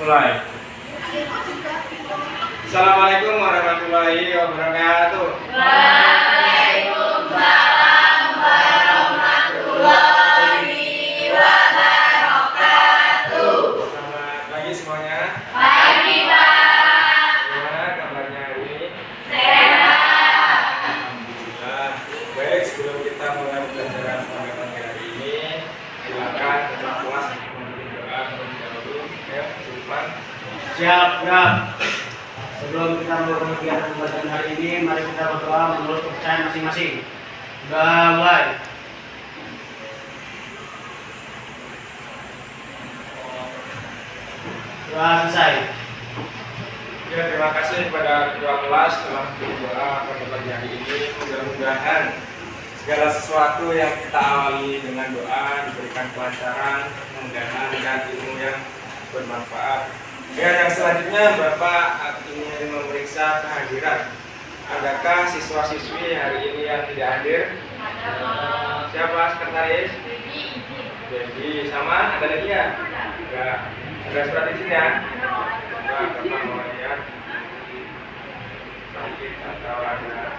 Mulai. Assalamualaikum warahmatullahi wabarakatuh. Waalaikumsalam warahmatullahi wabarakatuh. Selamat pagi semuanya. Pagi, Pak. Gimana kabarnya hari ini? Sehat. Alhamdulillah. Baik, sebelum kita mulai pelajaran pada pagi hari ini, silakan ketua kelas memimpin doa terlebih dahulu. Ya, Sultan. Siap. Sebelum kita mulai kegiatan pembelajaran hari ini, mari kita berdoa menurut kepercayaan masing-masing. Sudah mulai. Sudah selesai. Ya, terima kasih kepada ketua kelas telah berdoa pada pagi hari ini. Mudah-mudahan segala sesuatu yang kita awali dengan doa diberikan kelancaran, kemudahan dan ilmu yang bermanfaat. Ya, yang selanjutnya Bapak ingin memeriksa kehadiran. Adakah siswa-siswi hari ini yang tidak hadir? Siapa sekretaris? Jadi sama, ada lagi ya? Enggak. Ada surat izin ya? Bapak mau lihat sakit atau ada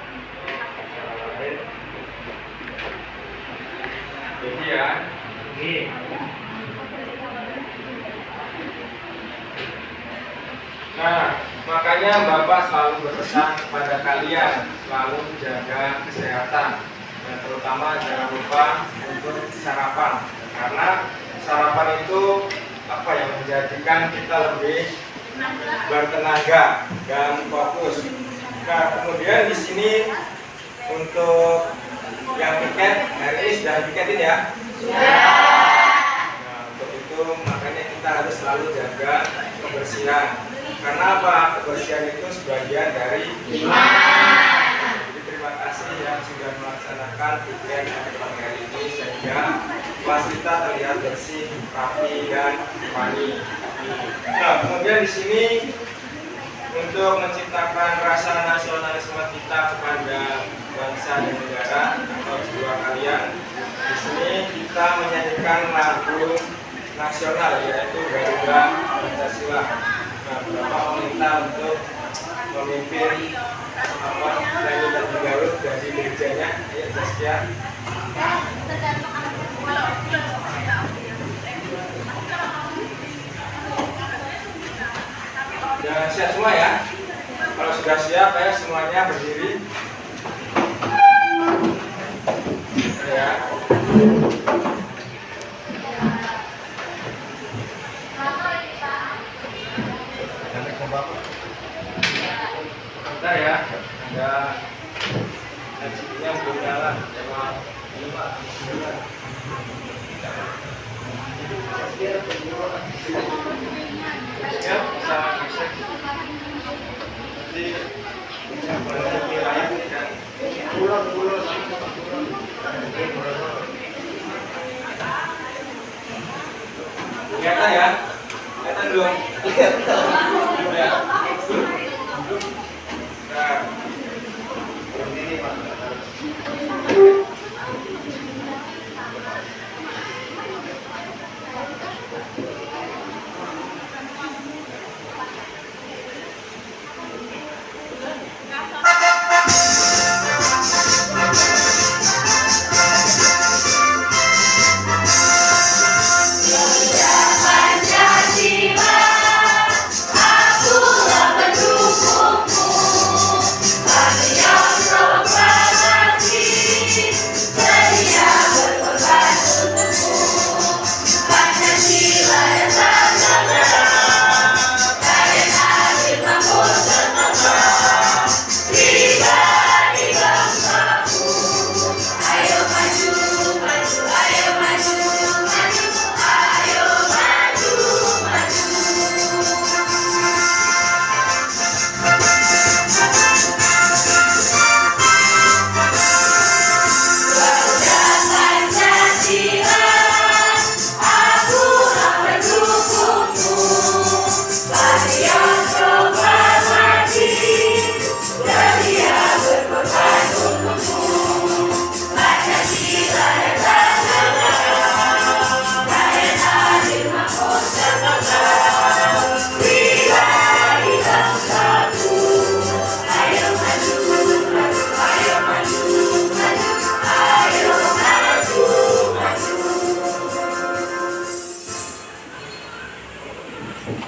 masalah lain. Jadi ya. Nah, makanya Bapak selalu berpesan kepada kalian selalu jaga kesehatan dan terutama jangan lupa untuk sarapan, karena sarapan itu yang menjadikan kita lebih bertenaga dan fokus. Nah, kemudian di sini untuk yang tiket hari ini sudah tiketin ya? Nah, untuk itu makanya kita harus selalu jaga kebersihan. Karena apa? Kebersihan itu sebagian dari iman. Jadi terima kasih yang sudah melaksanakan tiket pada pagi hari ini sehingga kelas kita terlihat bersih, rapi dan rapi. Nah, kemudian di sini untuk menciptakan rasa nasionalisme kita kepada bangsa dan negara atau jiwa kalian, di sini kita menyanyikan lagu nasional yaitu Garuda Pancasila. Nah, Bapak meminta untuk memimpin nyanyi lagu Garut dari gerejanya. Ayo, Zaskia. Jangan siap semua ya. Kalau sudah siap, ya semuanya berdiri. Ya. Bentar ya, ada LCD-nya belum nyala. Ya, bisa cek. Nanti bisa menghubungi layar dan kelihatan ya? Kelihatan belum? Ya. Nah, ini Pak. Pancasila, akulah pendukungmu.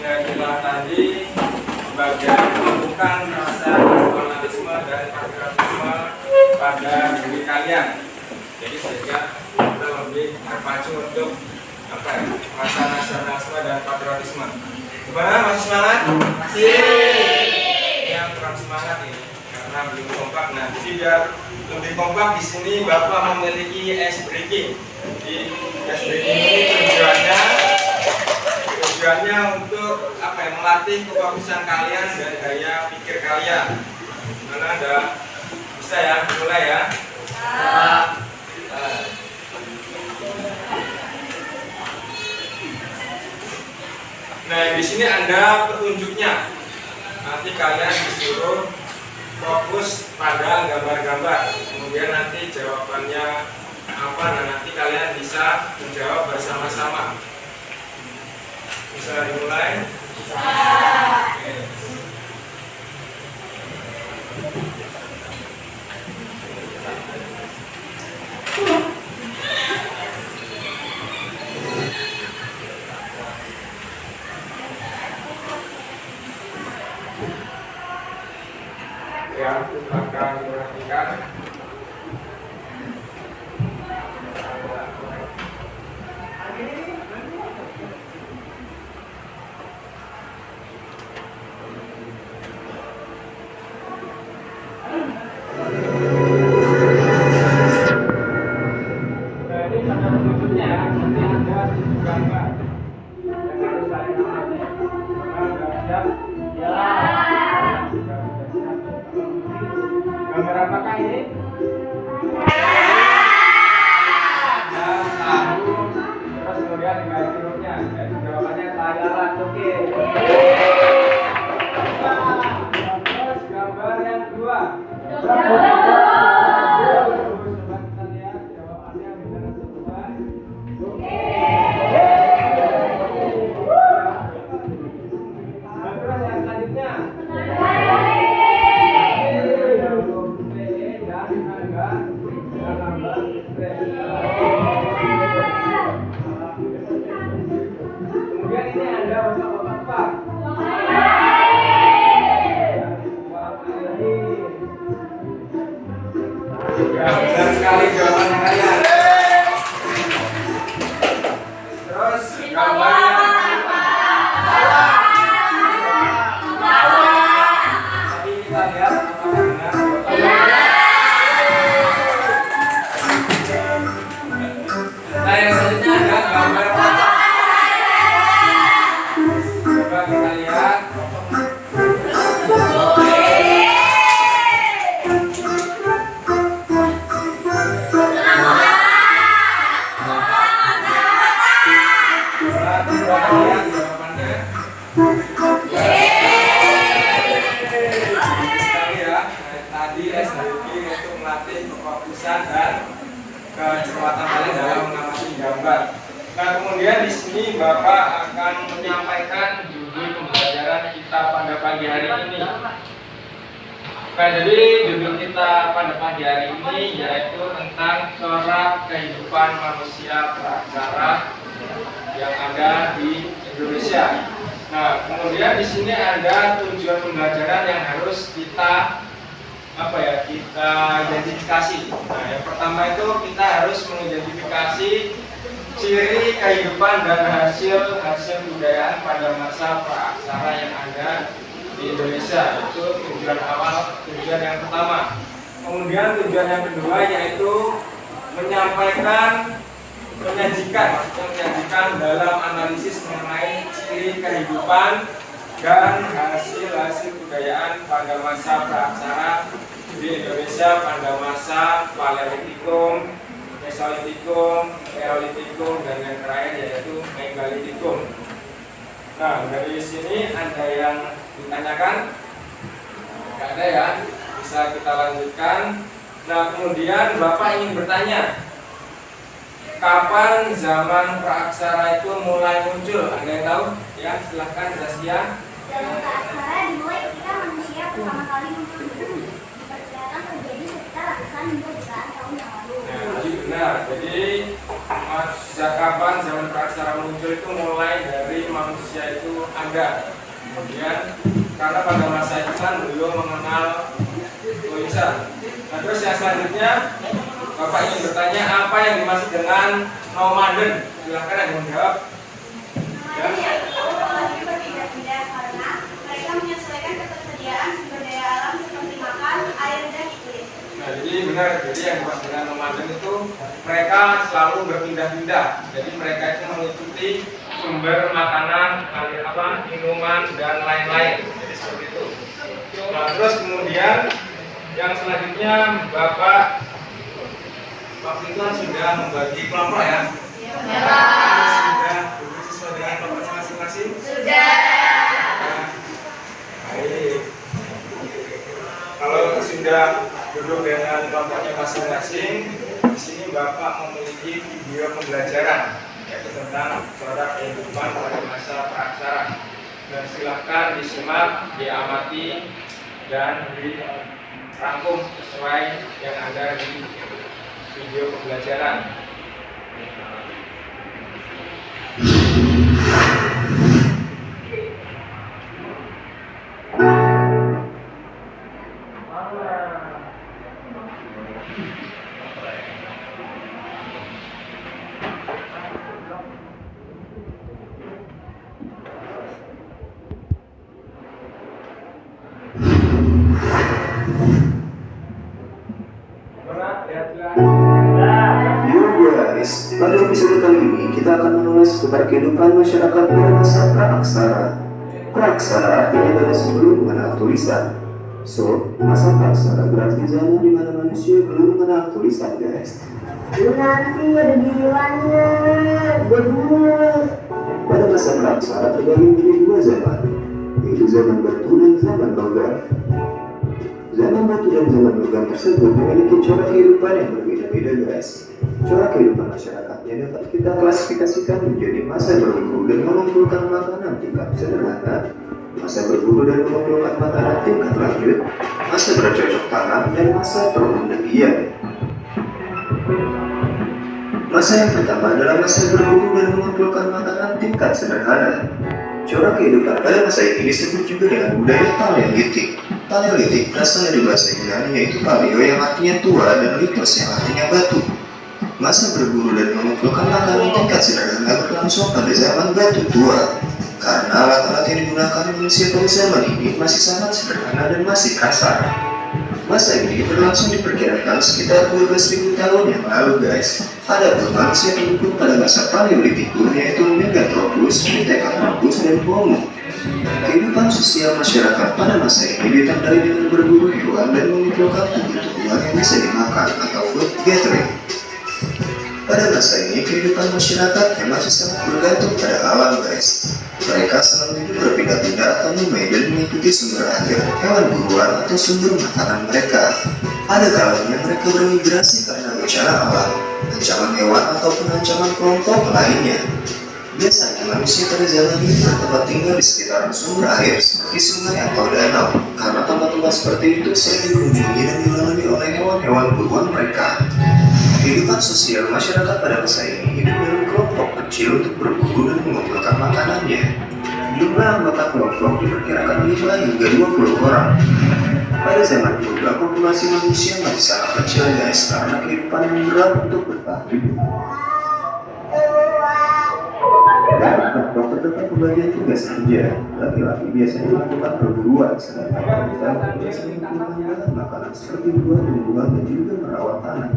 Ya, itulah tadi sebagian menemukan rasa nasionalisme dan patriotisme pada diri kalian. Jadi sehingga kita lebih terpacu untuk rasa nasionalisme dan patriotisme. Gimana, masih semangat? Yang kurang semangat ini karena belum kompak. Nah, jadi biar lebih kompak di sini Bapak memiliki ice breaking. Jadi ice breaking ini tujuannya untuk melatih kefokusan kalian dan daya pikir kalian. Mana ada bisa ya, mulai ya. Nah, di sini ada petunjuknya. Nanti kalian disuruh fokus pada gambar-gambar. Kemudian nanti jawabannya apa? Nah, nanti kalian bisa menjawab bersama-sama. Bisa dimulai? Oke. Ya, silakan diperhatikan. Gambar apakah ini? Tahu. Terus kemudian diganti hurufnya. Jadi jawabannya saya oke. Terus gambar yang kedua. Coba kita lihat jawabannya benar sesuai. Nah, terus yang selanjutnya. Kemudian ini ada bapak-bapak. Ya, benar sekali jawabannya kalian. Terus gambar yang tadi kita lihat apakah benar. Nah, yang selanjutnya ada gambar kaca. Coba kita lihat. Tadi SDG untuk melatih kefokusan dan kecermatan kalian dalam mengamati gambar. Nah, kemudian di sini Bapak akan menyampaikan judul pembelajaran kita pada pagi hari ini. Nah, jadi judul kita pada pagi hari ini yaitu tentang corak kehidupan manusia praksara yang ada di Indonesia. Nah, kemudian di sini ada tujuan pembelajaran yang harus kita kita identifikasi. Nah, yang pertama itu kita harus mengidentifikasi ciri kehidupan dan hasil budayaan pada masa praksara yang ada di Indonesia. Itu tujuan awal, tujuan yang pertama. Kemudian tujuan yang kedua yaitu menyajikan dalam analisis mengenai ciri kehidupan dan hasil budayaan pada masa praksara di Indonesia pada masa Paleolitikum, Mesolitikum, Neolitikum, dan yang terakhir yaitu Megalitikum. Nah, dari sini ada yang ditanyakan? Tidak ada ya? Bisa kita lanjutkan. Nah, kemudian Bapak ingin bertanya, kapan zaman praksara itu mulai muncul? Ada yang tahu? Ya, silahkan Zaskia. Zaman praksara dimulai ketika manusia pertama kali muncul di bumi. Diperkirakan terjadi sekitar ratusan hingga jutaan tahun Nah, jadi benar. Jadi sejak kapan zaman praksara muncul itu mulai dari manusia itu ada. Kemudian karena pada masa itu kan belum mengenal tulisan. Nah, terus yang selanjutnya Bapak ingin bertanya apa yang dimaksud dengan nomaden? Silahkan ada yang menjawab. Ya. Berpindah-pindah karena mereka menyesuaikan ketersediaan sumber daya alam seperti makan, air, dan iklim. Nah, jadi benar. Jadi yang dimaksud dengan nomaden itu mereka selalu berpindah-pindah. Jadi mereka itu mengikuti sumber makanan, minuman dan lain-lain. Jadi seperti itu. Nah, terus kemudian yang selanjutnya Bapak waktu itu kan sudah membagi kelompok ya. Sudah duduk sesuai dengan kelompoknya masing-masing. Sudah. Nah, baik. Kalau sudah duduk dengan kelompoknya masing-masing, di sini Bapak memiliki video pembelajaran yaitu tentang corak kehidupan pada masa praksara. Dan silahkan disimak, diamati, dan dirangkum sesuai yang ada di video pembelajaran. Yo guys, pada episode kali ini kita akan mengulas seputar kehidupan masyarakat pada masa praksara. Praksara artinya adalah sebelum mengenal tulisan. So, masa praksara berarti zaman di mana manusia belum mengenal tulisan, guys. Nanti ada gilirannya, bener. Pada masa praksara terbagi menjadi dua zaman, yaitu zaman batu dan zaman logam. Zaman batu dan zaman logam tersebut memiliki corak kehidupan yang berbeda-beda, guys. Corak kehidupan masyarakatnya dapat kita klasifikasikan menjadi masa berburu dan mengumpulkan makanan tingkat sederhana, masa berburu dan mengumpulkan makanan tingkat lanjut, masa bercocok tanam, dan masa perundingan. Masa yang pertama adalah masa berburu dan mengumpulkan makanan tingkat sederhana. Corak kehidupan pada masa ini disebut juga dengan budaya Paleolitik. Paleolitik berasal dari bahasa Yunani yaitu paleo yang artinya tua dan litos yang artinya batu. Masa berburu dan mengumpulkan makanan tingkat sederhana berlangsung pada zaman batu tua. Karena alat-alat yang digunakan manusia pada zaman ini masih sangat sederhana dan masih kasar. Masa ini berlangsung diperkirakan sekitar 12.000 tahun yang lalu, guys. Adapun manusia penduduk pada masa Paleolitikum yaitu Meganthropus, Pithecanthropus, dan Homo. Kehidupan sosial masyarakat pada masa ini ditandai dengan berburu hewan dan mengumpulkan tubuh-tubuhan yang bisa dimakan atau food gathering. Pada masa ini kehidupan masyarakat yang masih sangat bergantung pada alam, guys. Mereka selalu hidup berpindah-pindah atau nomad dan mengikuti sumber air, hewan buruan atau sumber makanan mereka. Ada kalanya mereka bermigrasi karena bencana alam, ancaman hewan ataupun ancaman kelompok lainnya. Biasanya manusia pada zaman ini bertempat tinggal di sekitar sumber air seperti sungai atau danau, karena tempat-tempat seperti itu sering dikunjungi dan dilalui oleh hewan-hewan buruan mereka. Kehidupan sosial masyarakat pada masa ini hidup dalam kelompok kecil untuk berburu dan mengumpulkan makanannya. Jumlah anggota kelompok diperkirakan 5 hingga 20 orang. Pada zaman purba, populasi manusia masih sangat kecil, guys, karena kehidupan yang berat untuk bertahan hidup. Terdapat pembagian tugas kerja. Laki-laki biasanya melakukan perburuan, sedangkan wanita biasanya melakukan bahan makanan seperti buah, tumbuhan, dan juga merawat tanah.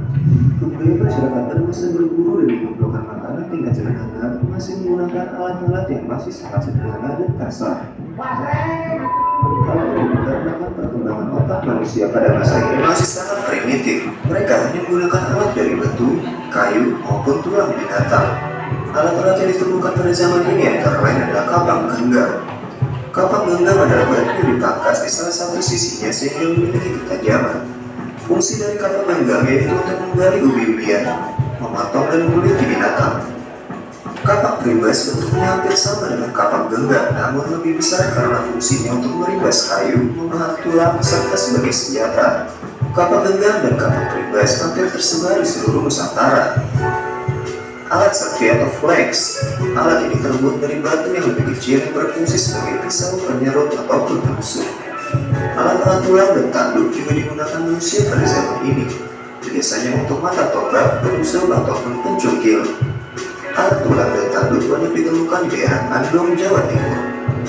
Kebudayaan masyarakat pada masa berburu dan mengumpulkan makanan tingkat sederhana masih menggunakan alat-alat yang masih sangat sederhana dan kasar. Hal ini dikarenakan perkembangan otak manusia pada masa ini masih sangat primitif. Mereka hanya menggunakan alat dari batu, kayu, maupun tulang binatang. Alat-alat yang ditemukan pada zaman ini antara lain adalah kapak genggam. Kapak genggam adalah batu yang dipangkas di salah satu sisinya sehingga memiliki ketajaman. Fungsi dari kapak genggam yaitu untuk menggali ubi-ubian, memotong dan mengguliti binatang. Kapak rimbas bentuknya hampir sama dengan kapak genggam, namun lebih besar karena fungsinya untuk merimbas kayu, memahat tulang, serta sebagai senjata. Kapak genggam dan kapak primbas hampir tersebar di seluruh Nusantara. Alat serpi atau flex, alat ini terbuat dari batu yang lebih kecil yang berfungsi sebagai pisau, penyerut, ataupun penusuk. Alat-alat tulang dan tanduk juga digunakan manusia pada zaman ini, biasanya untuk mata tombak, penusuk, ataupun pencungkil. Alat tulang dan tanduk banyak ditemukan di daerah Andong, Jawa Timur.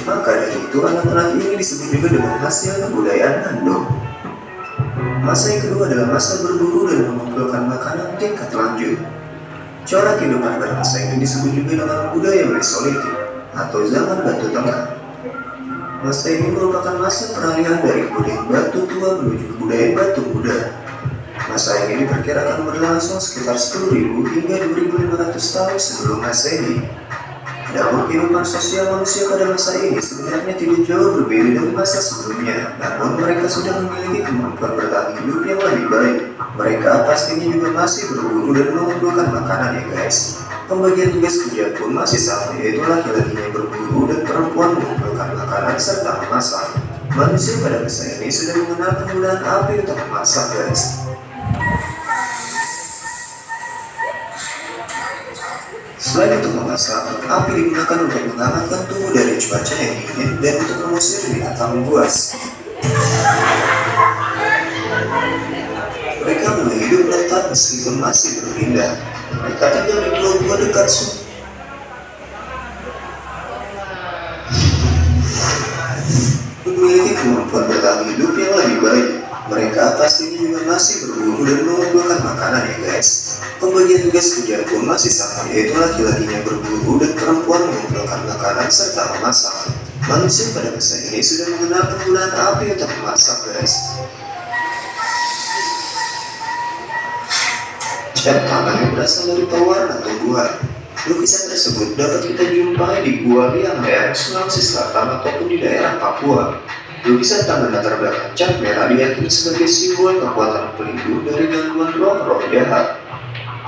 Maka dari itu alat-alat ini disebut juga dengan hasil kebudayaan Andong. Masa yang kedua adalah masa berburu dan mengumpulkan makanan tingkat lanjut. Corak kehidupan pada masa ini disebut juga dengan budaya Mesolitik atau zaman Batu Tengah. Masa ini merupakan masa peralihan dari kebudayaan Batu Tua menuju kebudayaan Batu Muda. Masa ini diperkirakan berlangsung sekitar 10.000 hingga 2.500 tahun sebelum Masehi. Namun kehidupan sosial manusia pada masa ini sebenarnya tidak jauh berbeda dari masa sebelumnya. Namun mereka sudah memiliki kemampuan bertahan hidup yang lebih baik. Mereka pastinya juga masih berburu dan mengumpulkan makanan ya guys. Pembagian tugas kerja pun masih sama, yaitu laki-lakinya berburu dan perempuan mengumpulkan makanan serta memasak. Manusia pada masa ini sudah mengenal penggunaan api untuk memasak guys. Selain untuk memasak, api digunakan untuk menghangatkan tubuh dari cuaca yang dingin dan untuk mengusir binatang buas. Mereka mulai hidup tetap meskipun masih berpindah. Mereka tinggal di gua-gua dekat sungai. Memiliki kemampuan bertahan hidup yang lebih baik. Mereka pastinya juga masih berburu dan mengumpulkan makanan ya guys. Pembagian tugas kerja pun masih sama, yaitu laki-lakinya berburu dan perempuan mengumpulkan makanan serta memasak. Manusia pada masa ini sudah mengenal penggunaan api untuk memasak guys. Cat tangan yang berasal dari pewarna tumbuhan. Lukisan tersebut dapat kita jumpai di Gua Liang daerah Sulawesi Selatan ataupun di daerah Papua. Lukisan tangan latar belakang cat merah diyakini sebagai simbol kekuatan pelindung dari gangguan roh-roh jahat.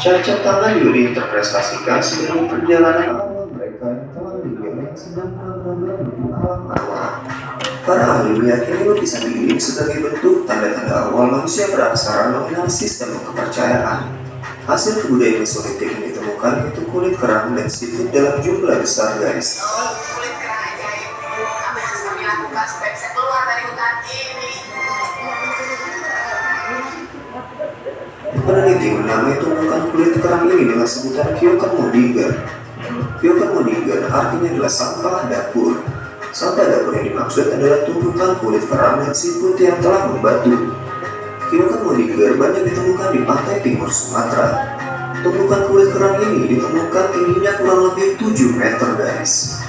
Cat tangan juga diinterpretasikan sebagai perjalanan awal mereka yang telah meninggal yang sedang berada menuju alam arwah. Para ahli meyakini lukisan ini sebagai bentuk tanda-tanda awal manusia beraksara mengenal sistem kepercayaan. Hasil kebudayaan Mesolitik yang ditemukan yaitu kulit kerang dan siput dalam jumlah besar guys. Kulit kerang ajaib, apa yang harus kami lakukan supaya bisa keluar dari hutan ini? Peneliti menamai tumbukan kulit kerang ini dengan sebutan Kyokan Modinger. Kyokan Modinger artinya adalah sampah dapur. Sampah dapur yang dimaksud adalah tumbukan kulit kerang dan siput yang telah membatu. Kyokan Modinger banyak ditemukan di pantai timur Sumatera. Tumbukan kulit kerang ini ditemukan tingginya kurang lebih 7 meter guys.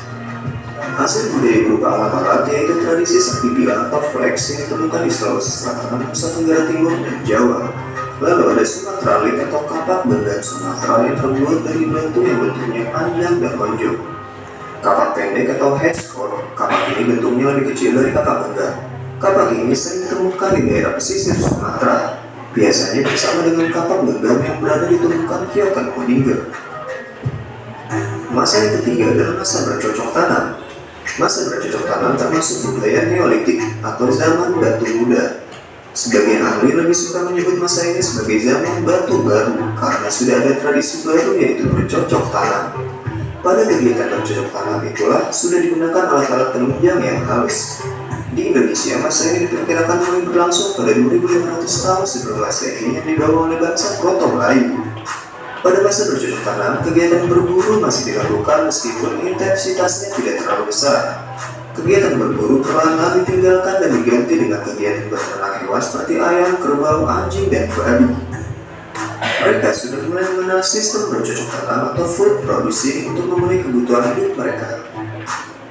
Hasil budaya berupa alat-alat yaitu tradisi sakti bilang atau flex yang ditemukan di Sulawesi Selatan, Nusa Tenggara Timur, dan Jawa. Lalu ada Sumatera Lit atau kapak genggam Sumatera yang terbuat dari batu yang bentuknya panjang dan lonjong. Kapak pendek atau headskort, kapak ini bentuknya lebih kecil dari kapak genggam. Kapak ini sering ditemukan di daerah pesisir Sumatera, biasanya bersama dengan kapak genggam yang berada di tumbukan Kyokan Modinger. Masa yang ketiga adalah masa bercocok tanam. Masa bercocok tanam termasuk budaya Neolitik atau zaman Batu Muda. Sebagian ahli lebih suka menyebut masa ini sebagai zaman Batu Baru karena sudah ada tradisi baru yaitu bercocok tanam. Pada kegiatan bercocok tanam itulah sudah digunakan alat-alat penunjang yang halus. Di Indonesia, masa ini diperkirakan mulai berlangsung pada 2.500 tahun sebelum Masehi yang dibawa oleh bangsa Proto Melayu. Pada masa bercocok tanam, kegiatan berburu masih dilakukan meskipun intensitasnya tidak terlalu besar. Kegiatan berburu perlahan-lahan ditinggalkan dan diganti dengan kegiatan beternak hewan seperti ayam, kerbau, anjing, dan babi. Mereka sudah mulai mengenal sistem bercocok tanam atau food producing untuk memenuhi kebutuhan hidup mereka.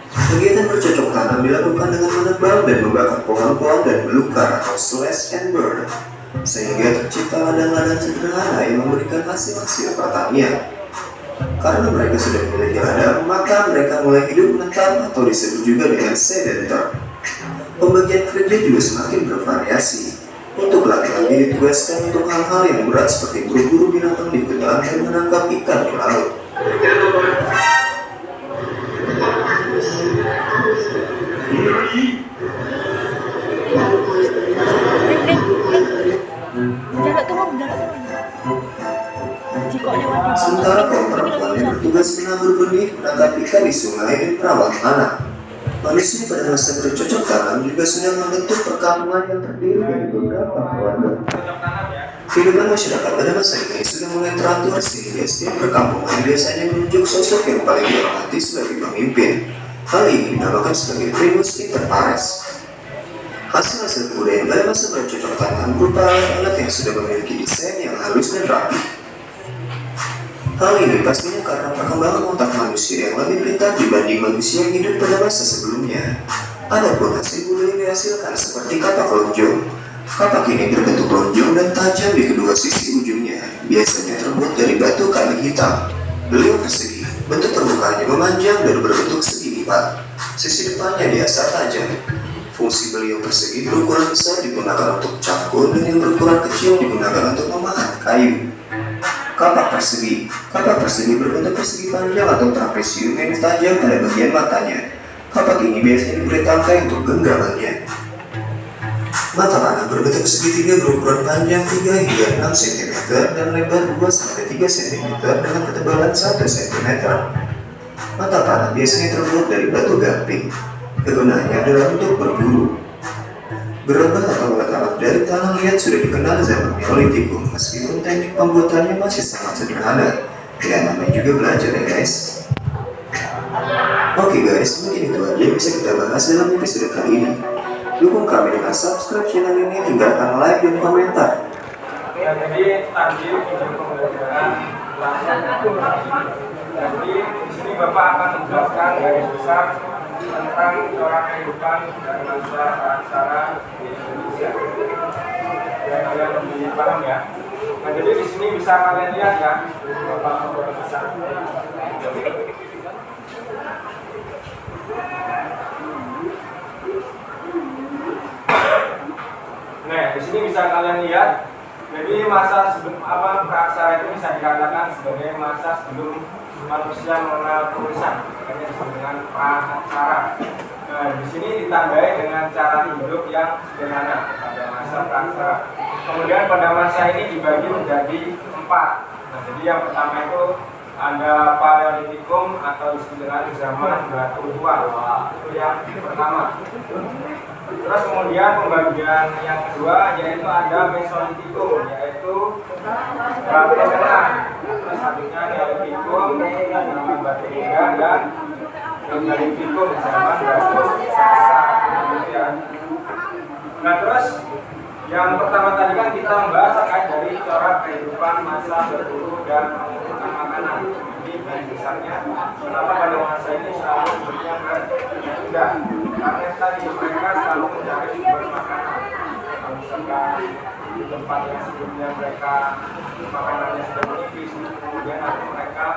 Kegiatan bercocok tanam dilakukan dengan menebang dan membakar pohon-pohon dan belukar atau slash and burn, sehingga tercipta ladang-ladang sederhana yang memberikan hasil-hasil pertanian. Karena mereka sudah memiliki ladang, maka mereka mulai hidup menetap atau disebut juga dengan sedenter. Pembagian kerja juga semakin bervariasi. Untuk laki-laki ditugaskan untuk hal-hal yang berat seperti berburu binatang di hutan dan menangkap ikan di laut. ikan di sungai dan perawat anak. Manusia pada masa bercocok tanam juga sudah membentuk perkampungan yang terdiri dari beberapa keluarga. Kehidupan masyarakat pada masa ini sudah mulai teratur sehingga setiap perkampungan biasanya menunjuk sosok yang paling dihormati sebagai pemimpin. Hal ini dinamakan sebagai primus inter pares. Hasil-hasil kebudayaan pada masa bercocok tanam berupa alat-alat yang sudah memiliki desain yang halus dan rapi. Hal ini pastinya karena perkembangan otak manusia yang lebih pintar dibanding manusia yang hidup pada masa sebelumnya. Adapun hasil bulu yang dihasilkan seperti kapak lonjong. Kapak ini berbentuk lonjong dan tajam di kedua sisi ujungnya, biasanya terbuat dari batu kali hitam. Beliau persegi, bentuk permukaannya memanjang dan berbentuk segi lipat. Sisi depannya diasar tajam. Fungsi beliau persegi berukuran besar digunakan untuk cangkul dan yang berukuran kecil digunakan untuk memahat kayu. Kapak persegi berbentuk persegi panjang atau trapesium yang tajam pada bagian matanya. Kapak ini biasanya diberi tangkai untuk genggamannya. Mata panah berbentuk segitiga berukuran panjang 3 hingga 6 cm dan lebar 2-3 cm dengan ketebalan 1 cm. Mata panah biasanya terbuat dari batu gamping. Kegunaannya adalah untuk berburu. Gerabah atau alat-alat dari tanah liat sudah dikenal zaman Neolitikum, meskipun teknik pembuatannya masih sangat sederhana. Ya, namanya juga belajar ya guys. Oke guys, mungkin itu aja yang bisa kita bahas dalam episode kali ini. Dukung kami dengan subscribe channel ini, tinggalkan like dan komentar. Ya, jadi tadi video pembelajaran jadi di sini Bapak akan menjelaskan garis besar tentang corak kehidupan dan masa aksara di Indonesia. Ya, kalian lebih paham ya. Nah, jadi di sini bisa kalian lihat ya, Bapak corak besar. Nah, di sini bisa kalian lihat. Jadi masa sebelum praksara itu bisa dikatakan sebagai masa sebelum manusia mengenal tulisan, makanya disebut dengan praksara. Nah, di sini ditandai dengan cara hidup yang sederhana pada masa praksara. Kemudian pada masa ini dibagi menjadi 4. Nah, jadi yang pertama itu ada Paleolitikum atau istilah zaman batu tua. Itu yang pertama. Terus kemudian pembagian yang kedua yaitu ada Mesolitikum, yaitu batu tengah. Terus selanjutnya Neolitikum zaman batu muda dan Mesolitikum zaman batu besar. Nah, terus yang pertama tadi kan kita membahas terkait dari corak kehidupan masa berburu dan mengumpulkan makanan. Jadi besarnya kenapa pada masa ini selalu hidupnya berbeda? Karena tadi mereka selalu mencari sumber makanan. Kalau misalkan di tempat yang sebelumnya mereka makanannya sudah menipis, kemudian nanti mereka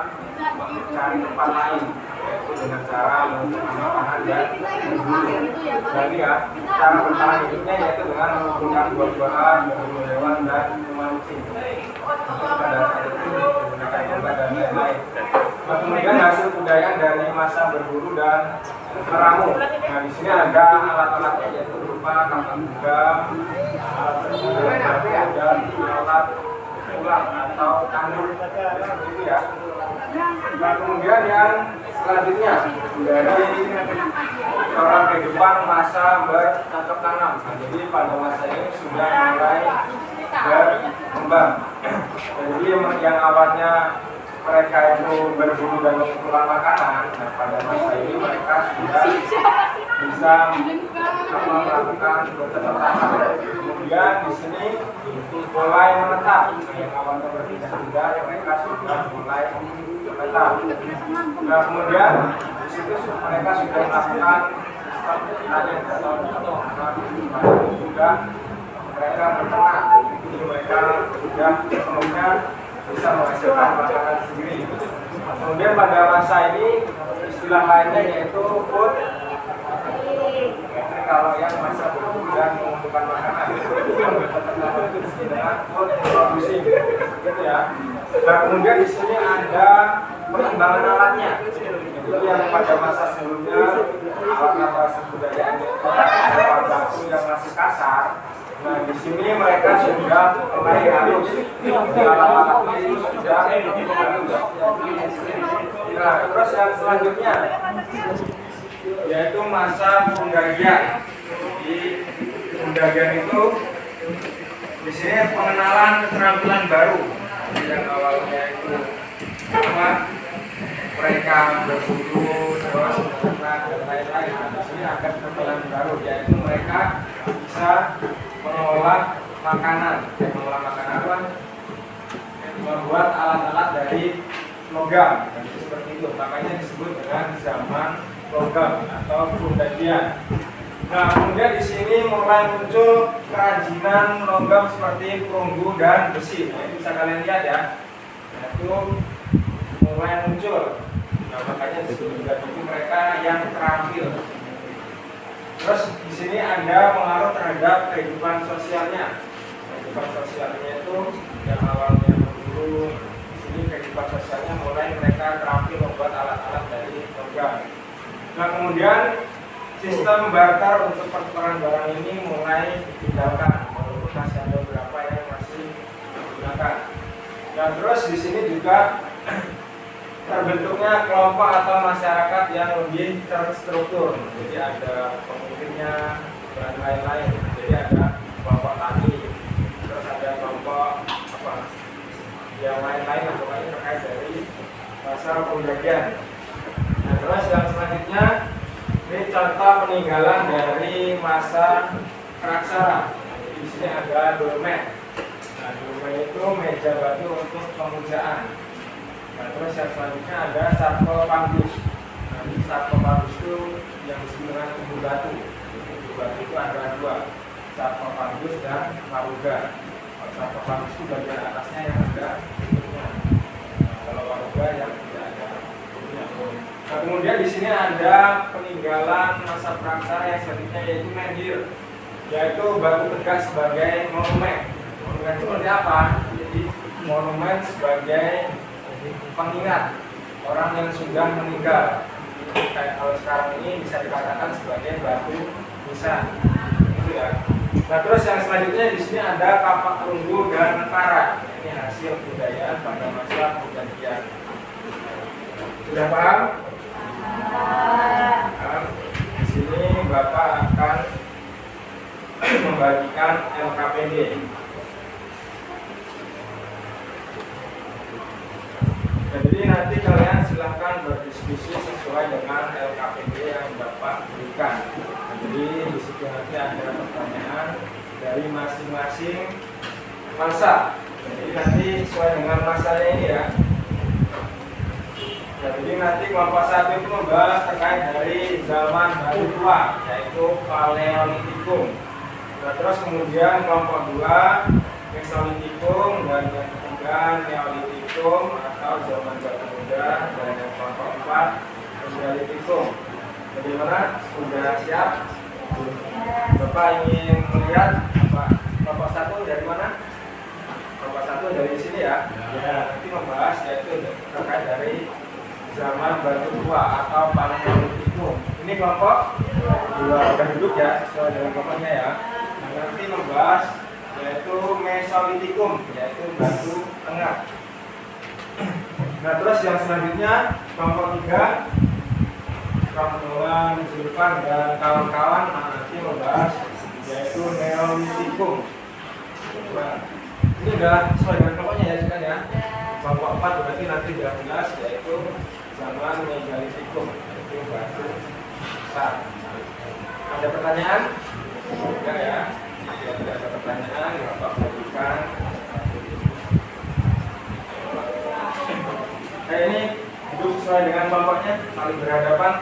mencari tempat lain, yaitu dengan cara mengumpulkan makanan dan berburu. Jadi ya, cara bertahan hidupnya yaitu dengan mengumpulkan buah-buahan, hewan dan memancing. Pada saat itu menggunakan obat dan lain-lain. Nah, kemudian hasil budaya dari masa berburu dan meramu. Nah, di sini ada alat-alatnya yaitu berupa kapal genggam, alat berburu dan alat ulang atau tandur seperti itu ya. Nah, kemudian yang selanjutnya dari corak kehidupan masa bercocok tanam. Nah, jadi pada masa ini sudah mulai berkembang. Jadi yang awalnya mereka itu berburu dan mengumpulkan makanan, nah pada masa ini mereka sudah bisa melakukan bercocok tanam. Kemudian di sini mulai menetap. Yang awalnya berpindah-pindah, mereka sudah mulai menetap. Nah, kemudian di situ mereka sudah melakukan tanya atau juga mereka berternak. Jadi mereka sudah sepenuhnya bisa menghasilkan makanan sendiri. Kemudian pada masa ini istilah lainnya yaitu food. Kalau yang masa berburu dan mengumpulkan makanan itu dengan food producing, gitu ya. Nah, kemudian di sini ada perkembangan alatnya. Jadi yang pada masa sebelumnya alat-alat kebudayaan alat batu yang masih kasar. Nah, di sini mereka sudah mulai halus. Alat-alat ini sudah halus. Nah, terus yang selanjutnya yaitu masa penggagian. Di penggagian itu di sini pengenalan keterampilan baru yang awalnya itu apa mereka berburu terus beternak dan lain-lain. Nah, di sini ada keterampilan baru yaitu mereka bisa mengolah makanan apa? Membuat alat-alat dari logam. Jadi seperti itu, makanya disebut dengan zaman logam atau penggagian. Nah, kemudian di sini mulai muncul kerajinan logam seperti perunggu dan besi. Nah, ini bisa kalian lihat ya. Nah, itu mulai muncul. Nah, makanya disebut juga itu mereka yang terampil. Terus di sini ada pengaruh terhadap kehidupan sosialnya. Kehidupan sosialnya itu yang awalnya berburu, di sini kehidupan sosialnya mulai mereka terampil membuat alat-alat dari logam. Nah, kemudian sistem barter untuk pertukaran barang ini mulai ditinggalkan, walaupun masih ada beberapa yang masih digunakan. Nah, terus di sini juga terbentuknya kelompok atau masyarakat yang lebih terstruktur. Jadi ada pemimpinnya dan lain-lain. Jadi ada kelompok tani, terus ada kelompok apa yang lain-lain, pokoknya terkait dari masa penggagian. Nah, terus yang selanjutnya ini contoh peninggalan dari masa praksara. Jadi di sini ada dolmen. Nah, dolmen itu meja batu untuk pemujaan. Nah, terus yang selanjutnya ada sarkofagus. Nah, ini sarkofagus itu yang disebut dengan tubuh batu. Tubuh batu itu ada dua, sarkofagus dan maruga. Kalau sarkofagus itu bagian atasnya yang ada tutupnya. Nah, kalau maruga yang tidak ada tutupnya. Nah, kemudian di sini ada peninggalan masa praksara yang selanjutnya yaitu menhir, yaitu batu tegak sebagai monumen. Monumen itu seperti apa? Jadi monumen sebagai pengingat orang yang sudah meninggal. Kayak kalau sekarang ini bisa dikatakan sebagai batu nisan, gitu ya. Nah, terus yang selanjutnya di sini ada kapak perunggu dan tentara. Ini hasil budaya pada masa penggagian. Sudah paham? Nah, di sini Bapak akan membagikan LKPD. Jadi nanti kalian silahkan berdiskusi sesuai dengan LKPD yang Bapak berikan. Jadi di situ nanti ada pertanyaan dari masing-masing masa. Jadi nanti sesuai dengan masanya ini ya. Jadi nanti kelompok 1 itu membahas terkait dari zaman batu tua, yaitu Paleolitikum. Nah, terus kemudian kelompok 2 Mesolitikum, dan yang ketiga Neolitikum atau zaman batu muda, dan yang kelompok 4 Mesolitikum. Bagaimana? Sudah siap? Bapak ingin melihat apa? Kelompok 1 dari mana? Kelompok 1 dari sini ya. Ya, nanti membahas yaitu terkait dari zaman batu tua atau Paleolitikum. Ini kelompok 2 udah duduk ya, sesuai dengan kelompoknya ya. Nah, nanti membahas yaitu Mesolitikum, yaitu batu tengah. Nah, terus yang selanjutnya kelompok 3 Kampulan, Zulfan dan kawan-kawan nanti membahas yaitu Neolitikum. Nah, ini udah sesuai dengan kelompoknya ya sekarang ya. Kelompok 4 berarti nanti sudah jelas yaitu zaman Megalitikum, yaitu batu besar. Ada pertanyaan? Enggak ya? Jika tidak ada pertanyaan, Bapak berikan. Nah, ini duduk sesuai dengan kelompoknya, saling berhadapan.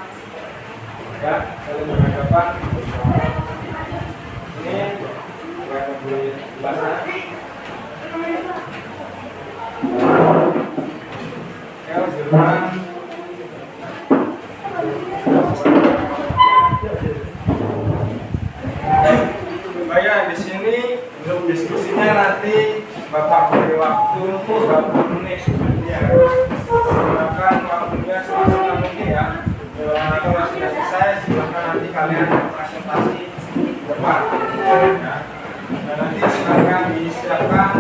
Ya, saling berhadapan. Ini bukan boleh bahasa. Ya, Zulfan. Supaya di sini untuk diskusinya nanti Bapak beri waktu 20 menit. Ya, harus gunakan waktunya semaksimal mungkin ya. Kalau sudah selesai, silakan nanti kalian presentasi depan. Ya. Dan nanti silakan disiapkan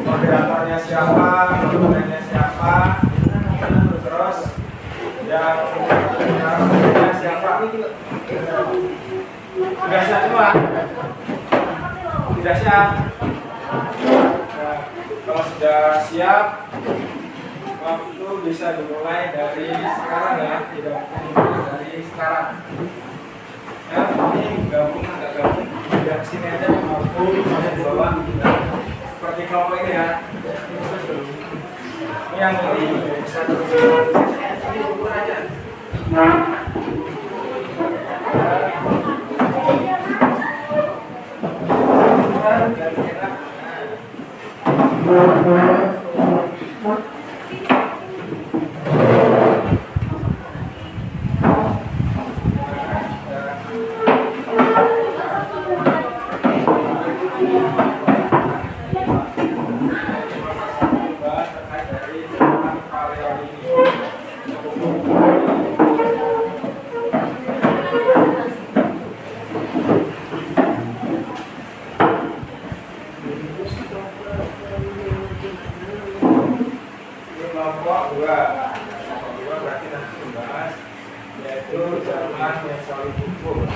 moderatornya siapa, moderatornya siapa, terus Yang siapa? Sudah siap semua? Sudah siap? Nah, kalau sudah siap, waktu bisa dimulai dari sekarang ya, tidak dari sekarang. Ya, ini gabung agak gabung, tidak sini aja maupun saya di bawah. Seperti kelompok ini ya. Ini yang ini bisa ini ukur aja. Kelompok dua berarti nanti membahas yaitu zaman yang selalu kumpul.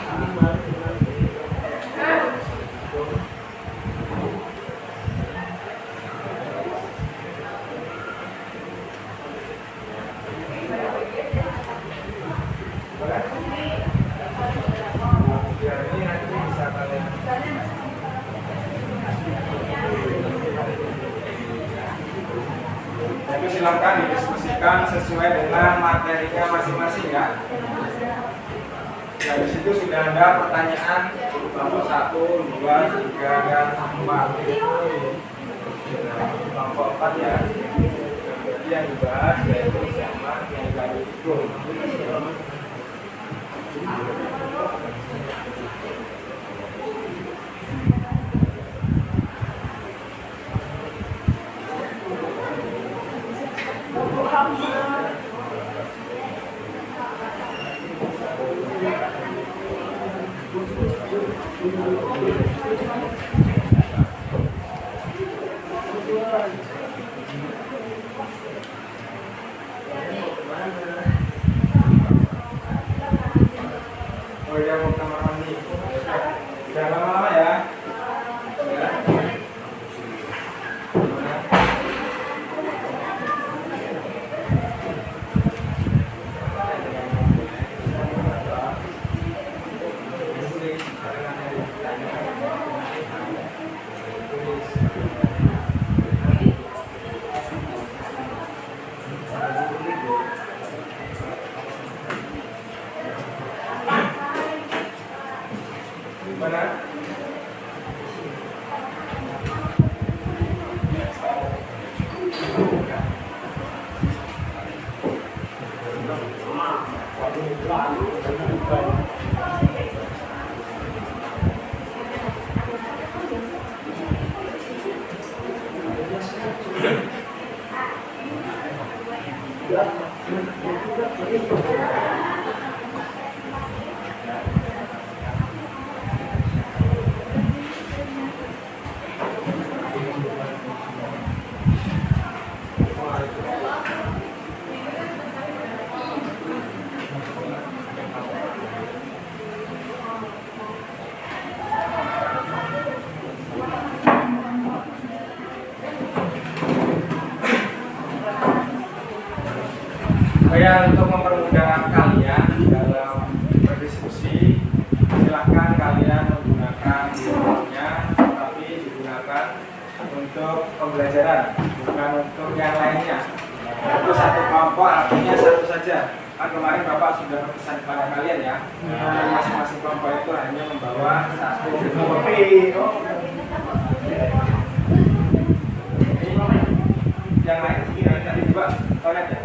Biar ini nanti bisa kalian jadi silakan didiskusikan sesuai dengan materinya masing-masing ya. Nah, di situ sudah ada pertanyaan kelompok 1, 2, 3, dan 4. Kelompok 4 ya. Jadi yang dibahas yaitu zaman yang baru itu. Oh ya, mau kamar mandi. Jangan lama-lama ya. Benar? Saya untuk mempermudah kalian dalam berdiskusi, silahkan kalian menggunakan videonya, tapi digunakan untuk pembelajaran, bukan untuk yang lainnya. Itu satu kelompok artinya satu saja. Kan kemarin Bapak sudah berpesan kepada kalian ya, masing-masing kelompok itu hanya membawa satu kopi. Yang lain segini tadi juga toilet ya.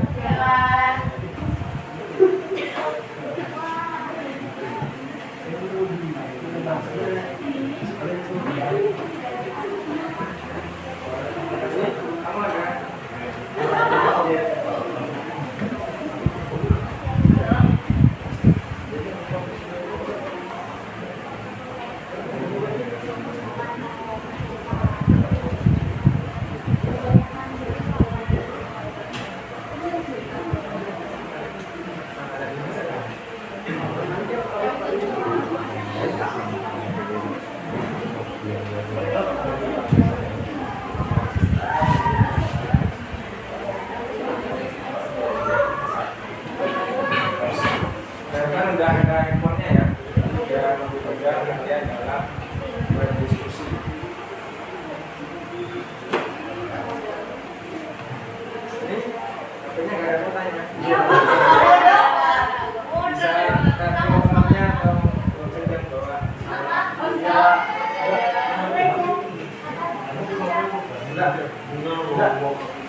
juga kalian dalam berdiskusi. Ini apanya nggak ada pertanyaan? Bisa kasih nomornya atau cerita bawa? Enggak.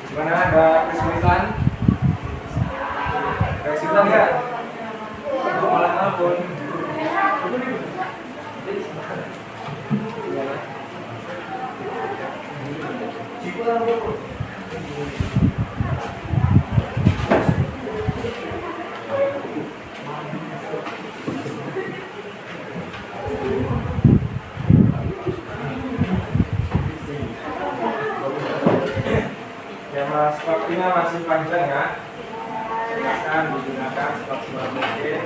Gimana, ada kesulitan? Ada kesulitan nggak? Malah ampun. Ya mas, waktunya masih panjang ya. Silakan digunakan semaksimal mungkin.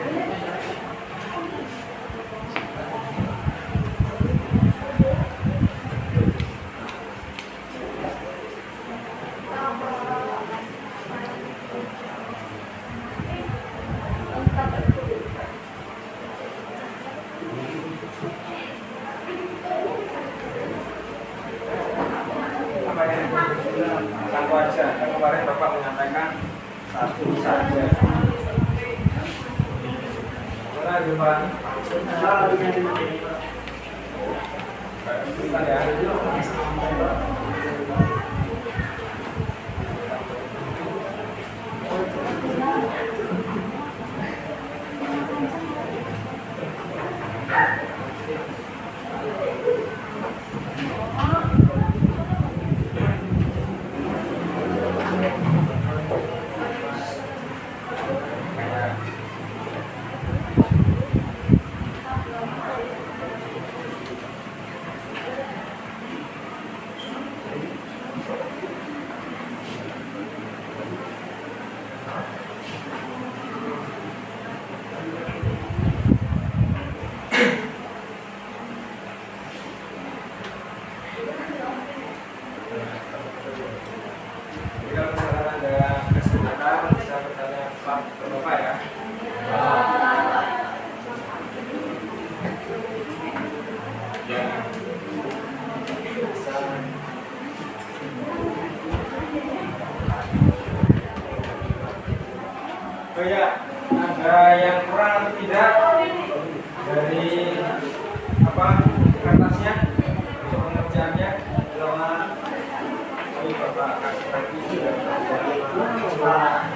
Apa ini? Satu aja. Kan kemarin Bapak menyampaikan satu saja. Mana Bapak? Kesulitan ya. Jika misalkan ada kesulitan, bisa bertanya Pak ke Bapak ya. Ya. Oh ya, ada yang kurang atau tidak dari apa kertasnya untuk pengerjaannya? Ini Bapak kasih lagi ya. Sudah.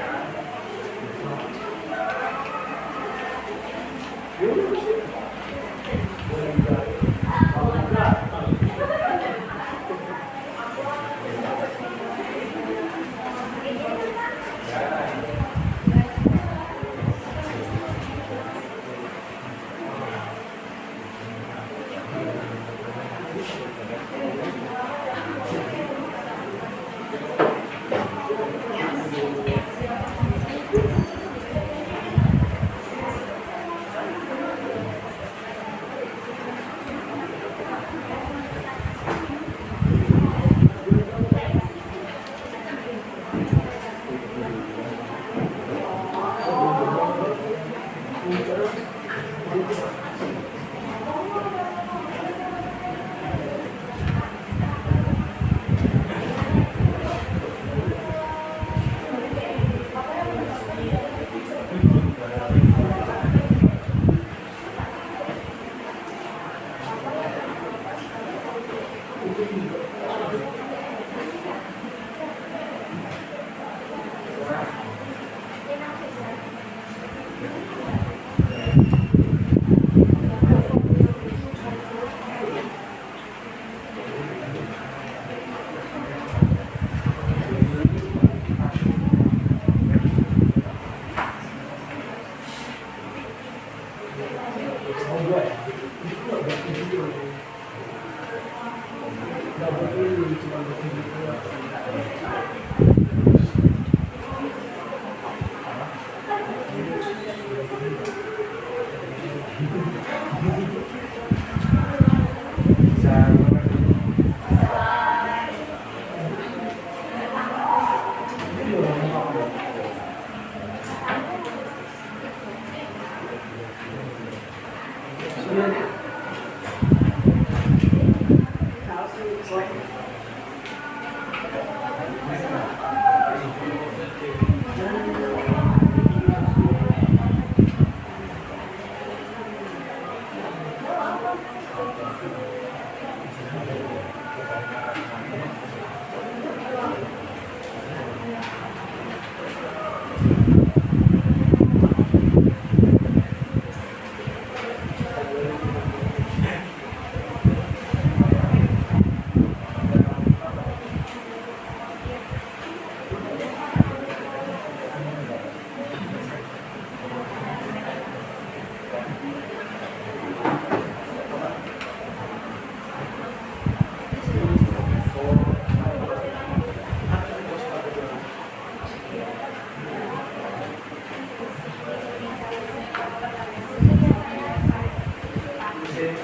Musin.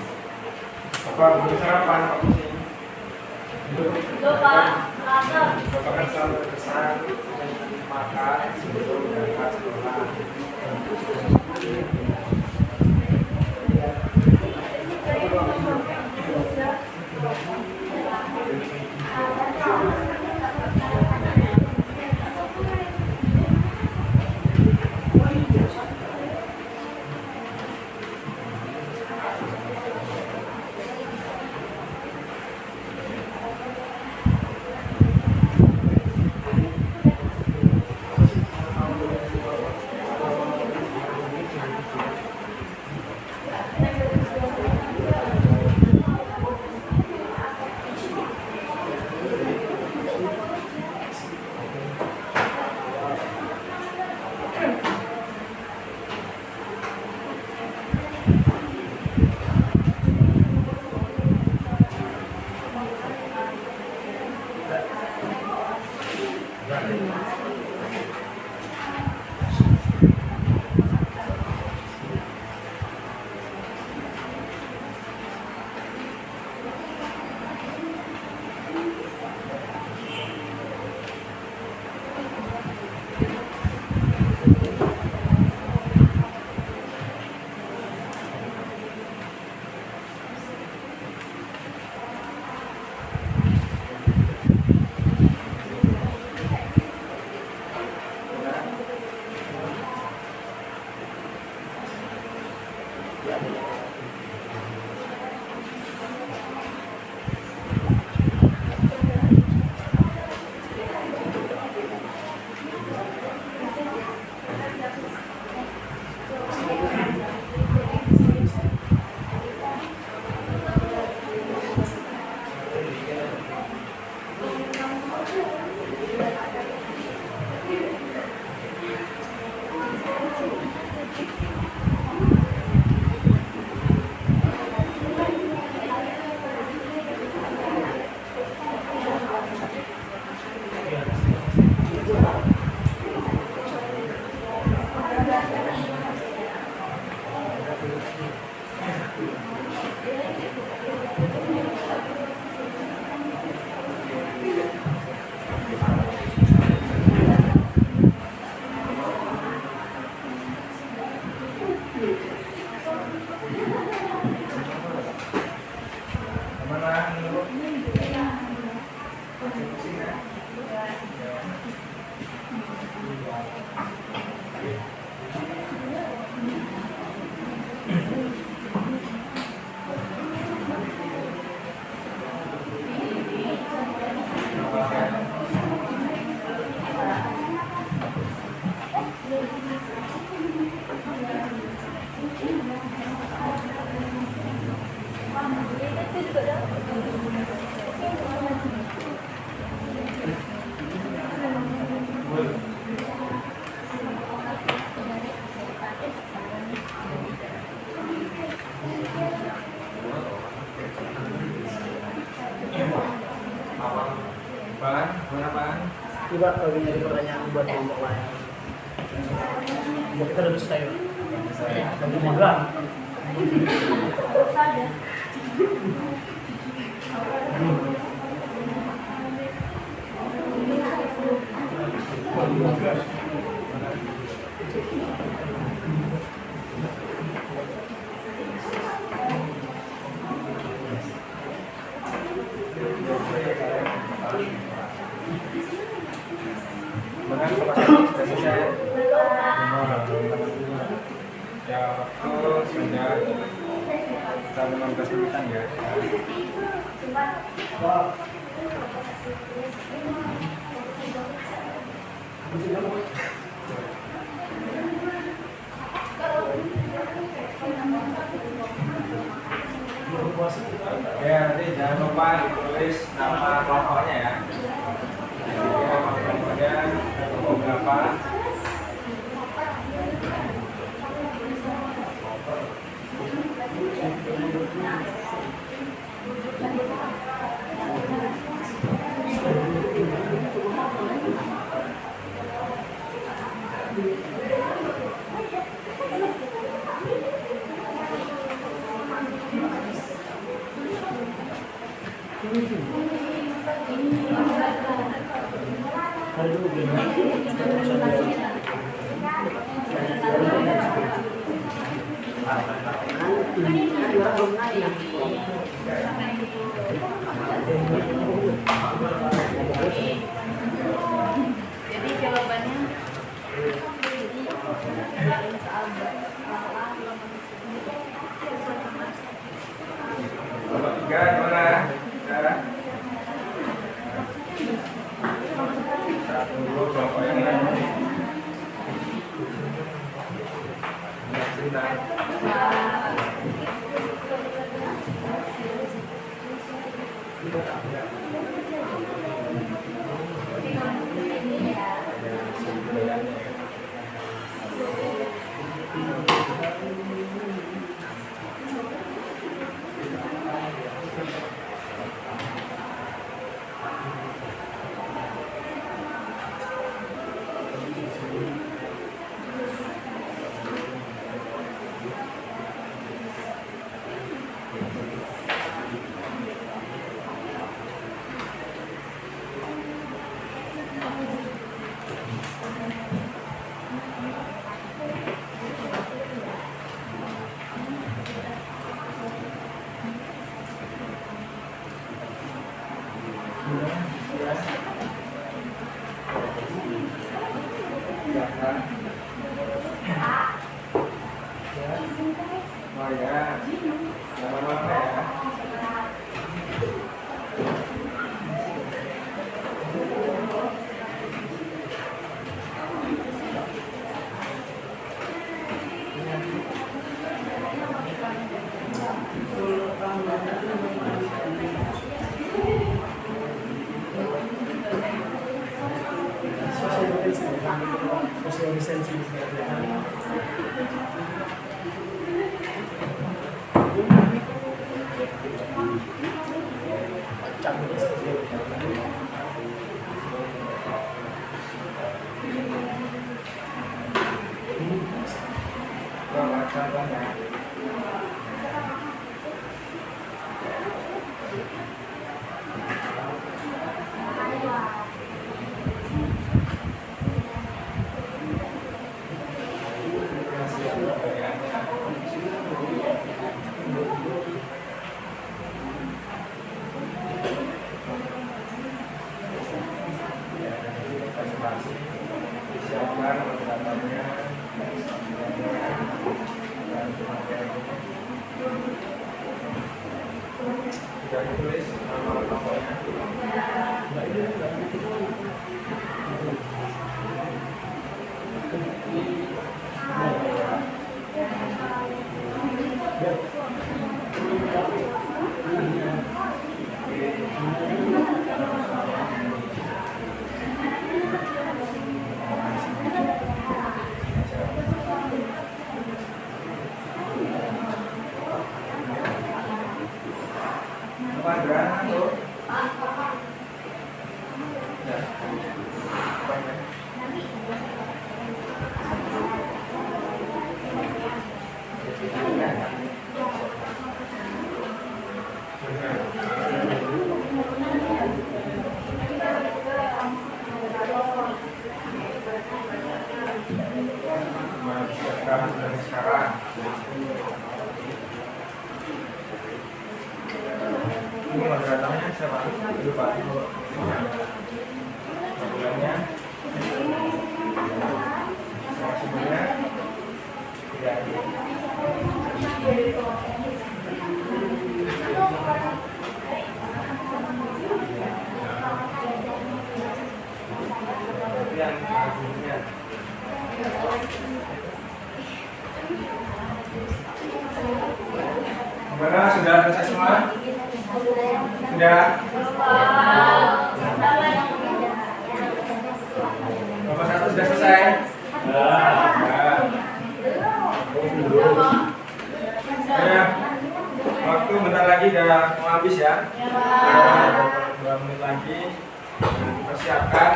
Apa belum sarapan Pak Musin? Lupa. Ada. Bahkan selalu berkesan makan sebelum berangkat sekolah. Coba kalau nyari pertanyaan buat kelompok lain. Kita udah selesai. Kamu magang. Ya, waktu sudah 15 menitan ya. Ya, nanti jangan lupa ditulis nama kelompoknya ya. Ya, kemudian kelompok berapa? Jadi jawabannya Nomor 3 gimana? Ya. Satu dulu kelompok yang lain. Ya, cerita. Oh ya, jangan lama ya. Siapkan persyaratannya, dan pemakaiannya. Sudah ditulis nama tokohnya. Pandra, tuh. Ya. Sekarang. Ini moderatornya siapa? Lupa. Bulannya. Semuanya. Ya. Yang selanjutnya. Gimana? Sudah selesai semua? Sudah? Nomor 1 sudah selesai? Ya. Waktu bentar lagi udah mau habis ya. 2 menit lagi. Persiapkan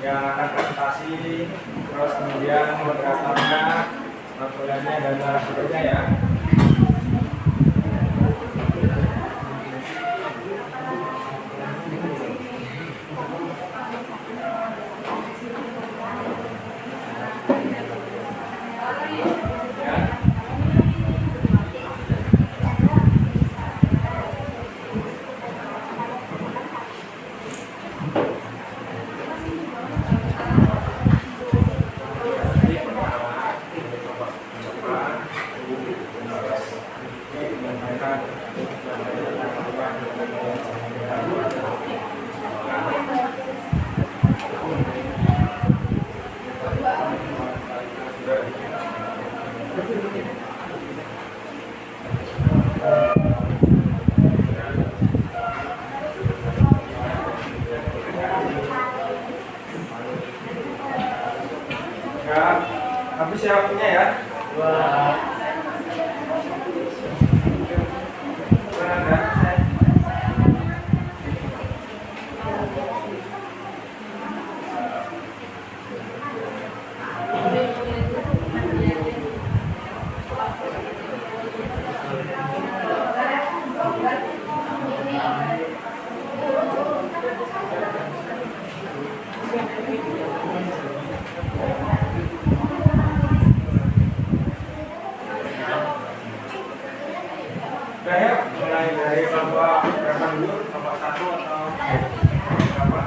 yang akan presentasi, terus kemudian moderatornya, matkulanya dan narasumbernya ya. Ya, habis ya waktunya ya. Wah. Ada. Udah ya, mulai dari kelompok berapa dulu? Kelompok 1 atau berapa?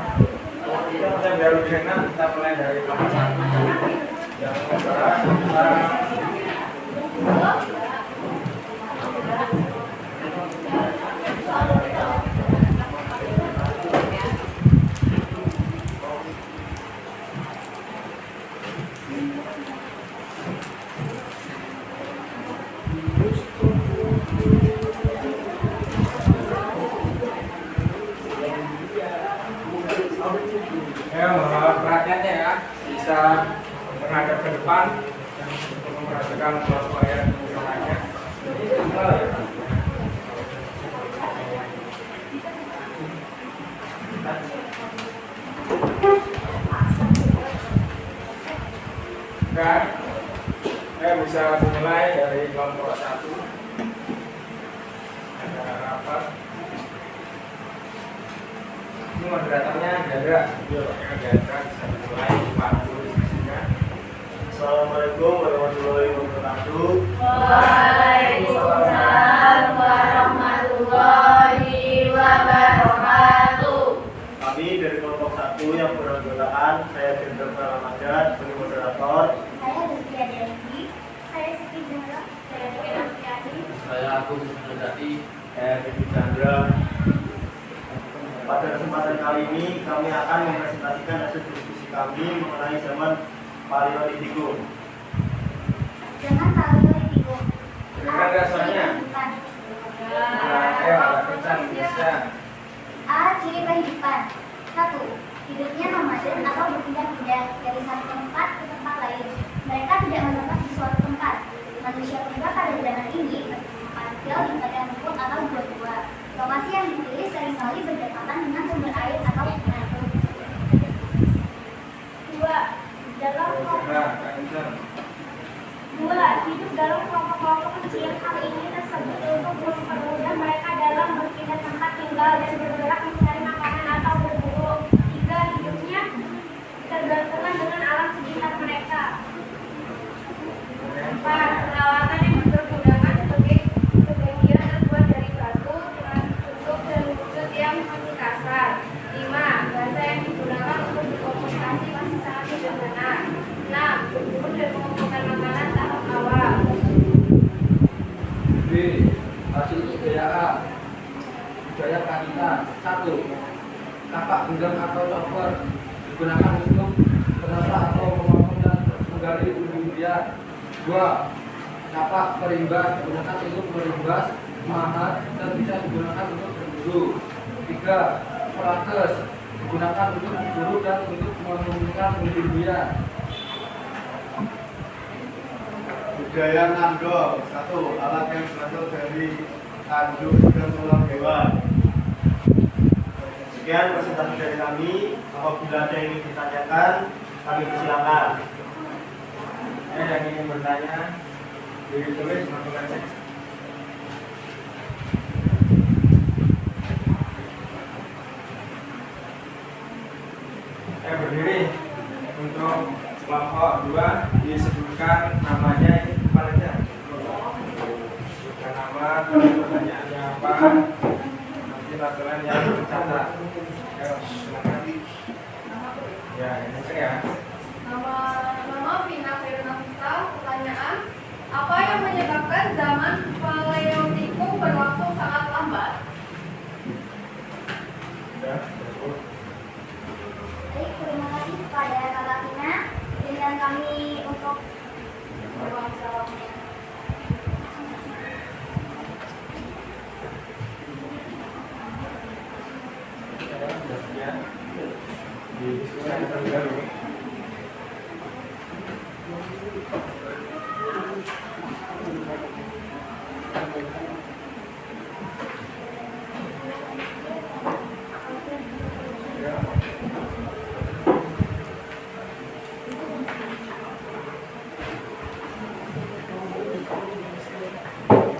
Kita biar lebih enak, kita mulai dari kelompok 1. Yang kebetulan mohon perhatiannya ya, bisa menghadap ke depan dan untuk memperhatikan kelompok yang lainnya. Ini tunggal ya. Kan, bisa dimulai dari kelompok 1. Ada rapat. Ini moderatornya Gendra. Gendra bisa dimulai dipandu diskusinya. Assalamualaikum warahmatullahi wabarakatuh. Waalaikumsalam warahmatullahi wabarakatuh. Kami dari kelompok 1 yang beranggotakan saya Gendra Ramadan sebagai moderator. Saya Rizky Adelvi. Saya Siti Zahra. Saya Dewi Afiati. Saya Agung Sundati. Saya Dewi Chandra. Pada kesempatan kali ini kami akan mempresentasikan hasil diskusi kami mengenai zaman Paleolitikum. Dengan Paleolitikum. Dengar nggak suaranya? Nah, ayo agak kencang biasa. A. Ciri kehidupan. 1. Hidupnya nomaden atau berpindah-pindah dari satu tempat ke tempat lain. Mereka tidak menetap di suatu tempat. Manusia purba pada zaman ini tinggal di padang rumput atau gua-gua. Lokasi yang dipilih seringkali berdekatan dengan sumber air atau sungai. 2. Dalam kelompok Nah, Kak Kencang. 2. Hidup dalam kelompok-kelompok kecil. Hal ini tersebut untuk mempermudah mereka dalam berpindah tempat tinggal dan bergerak mencari makanan atau berburu. 3. Hidupnya tergantungan dengan alam sekitar mereka. 4. Peralatan yang dipergunakan sebagian terbuat dari batu dengan bentuk dan wujud yang masih kasar. 5. Bahasa yang digunakan untuk berkomunikasi masih sangat sederhana. 6. Berburu dan mengumpulkan makanan tahap awal. B. Hasil kebudayaan. Budaya Kanita. 1. Tapak genggam atau chopper digunakan untuk menata atau memotong dan menggali umbi-umbian. 2. Tapak perimbas digunakan untuk merimbas, mahat, dan bisa digunakan untuk berburu. 3. Perages digunakan untuk berburu dan untuk mengumpulkan umbi-umbian. Budaya Nando. 1. Alat yang berasal dari tanduk dan tulang hewan. Sekian presentasi dari kami. Apabila ada yang ingin ditanyakan, kami persilakan. Yang ingin bertanya, ditulis masukkan saja. Berdiri untuk kelompok 2 disebutkan namanya ini apa aja? Sebutkan nama, pertanyaannya apa? Nanti laturan yang tercatat. Ayo, silakan. Ya, ini ya. Nama Vina Firnavisa. Pertanyaan, apa yang menyebabkan zaman Paleolitikum berlangsung sangat lambat? ya. Didiskusikan terlebih dahulu.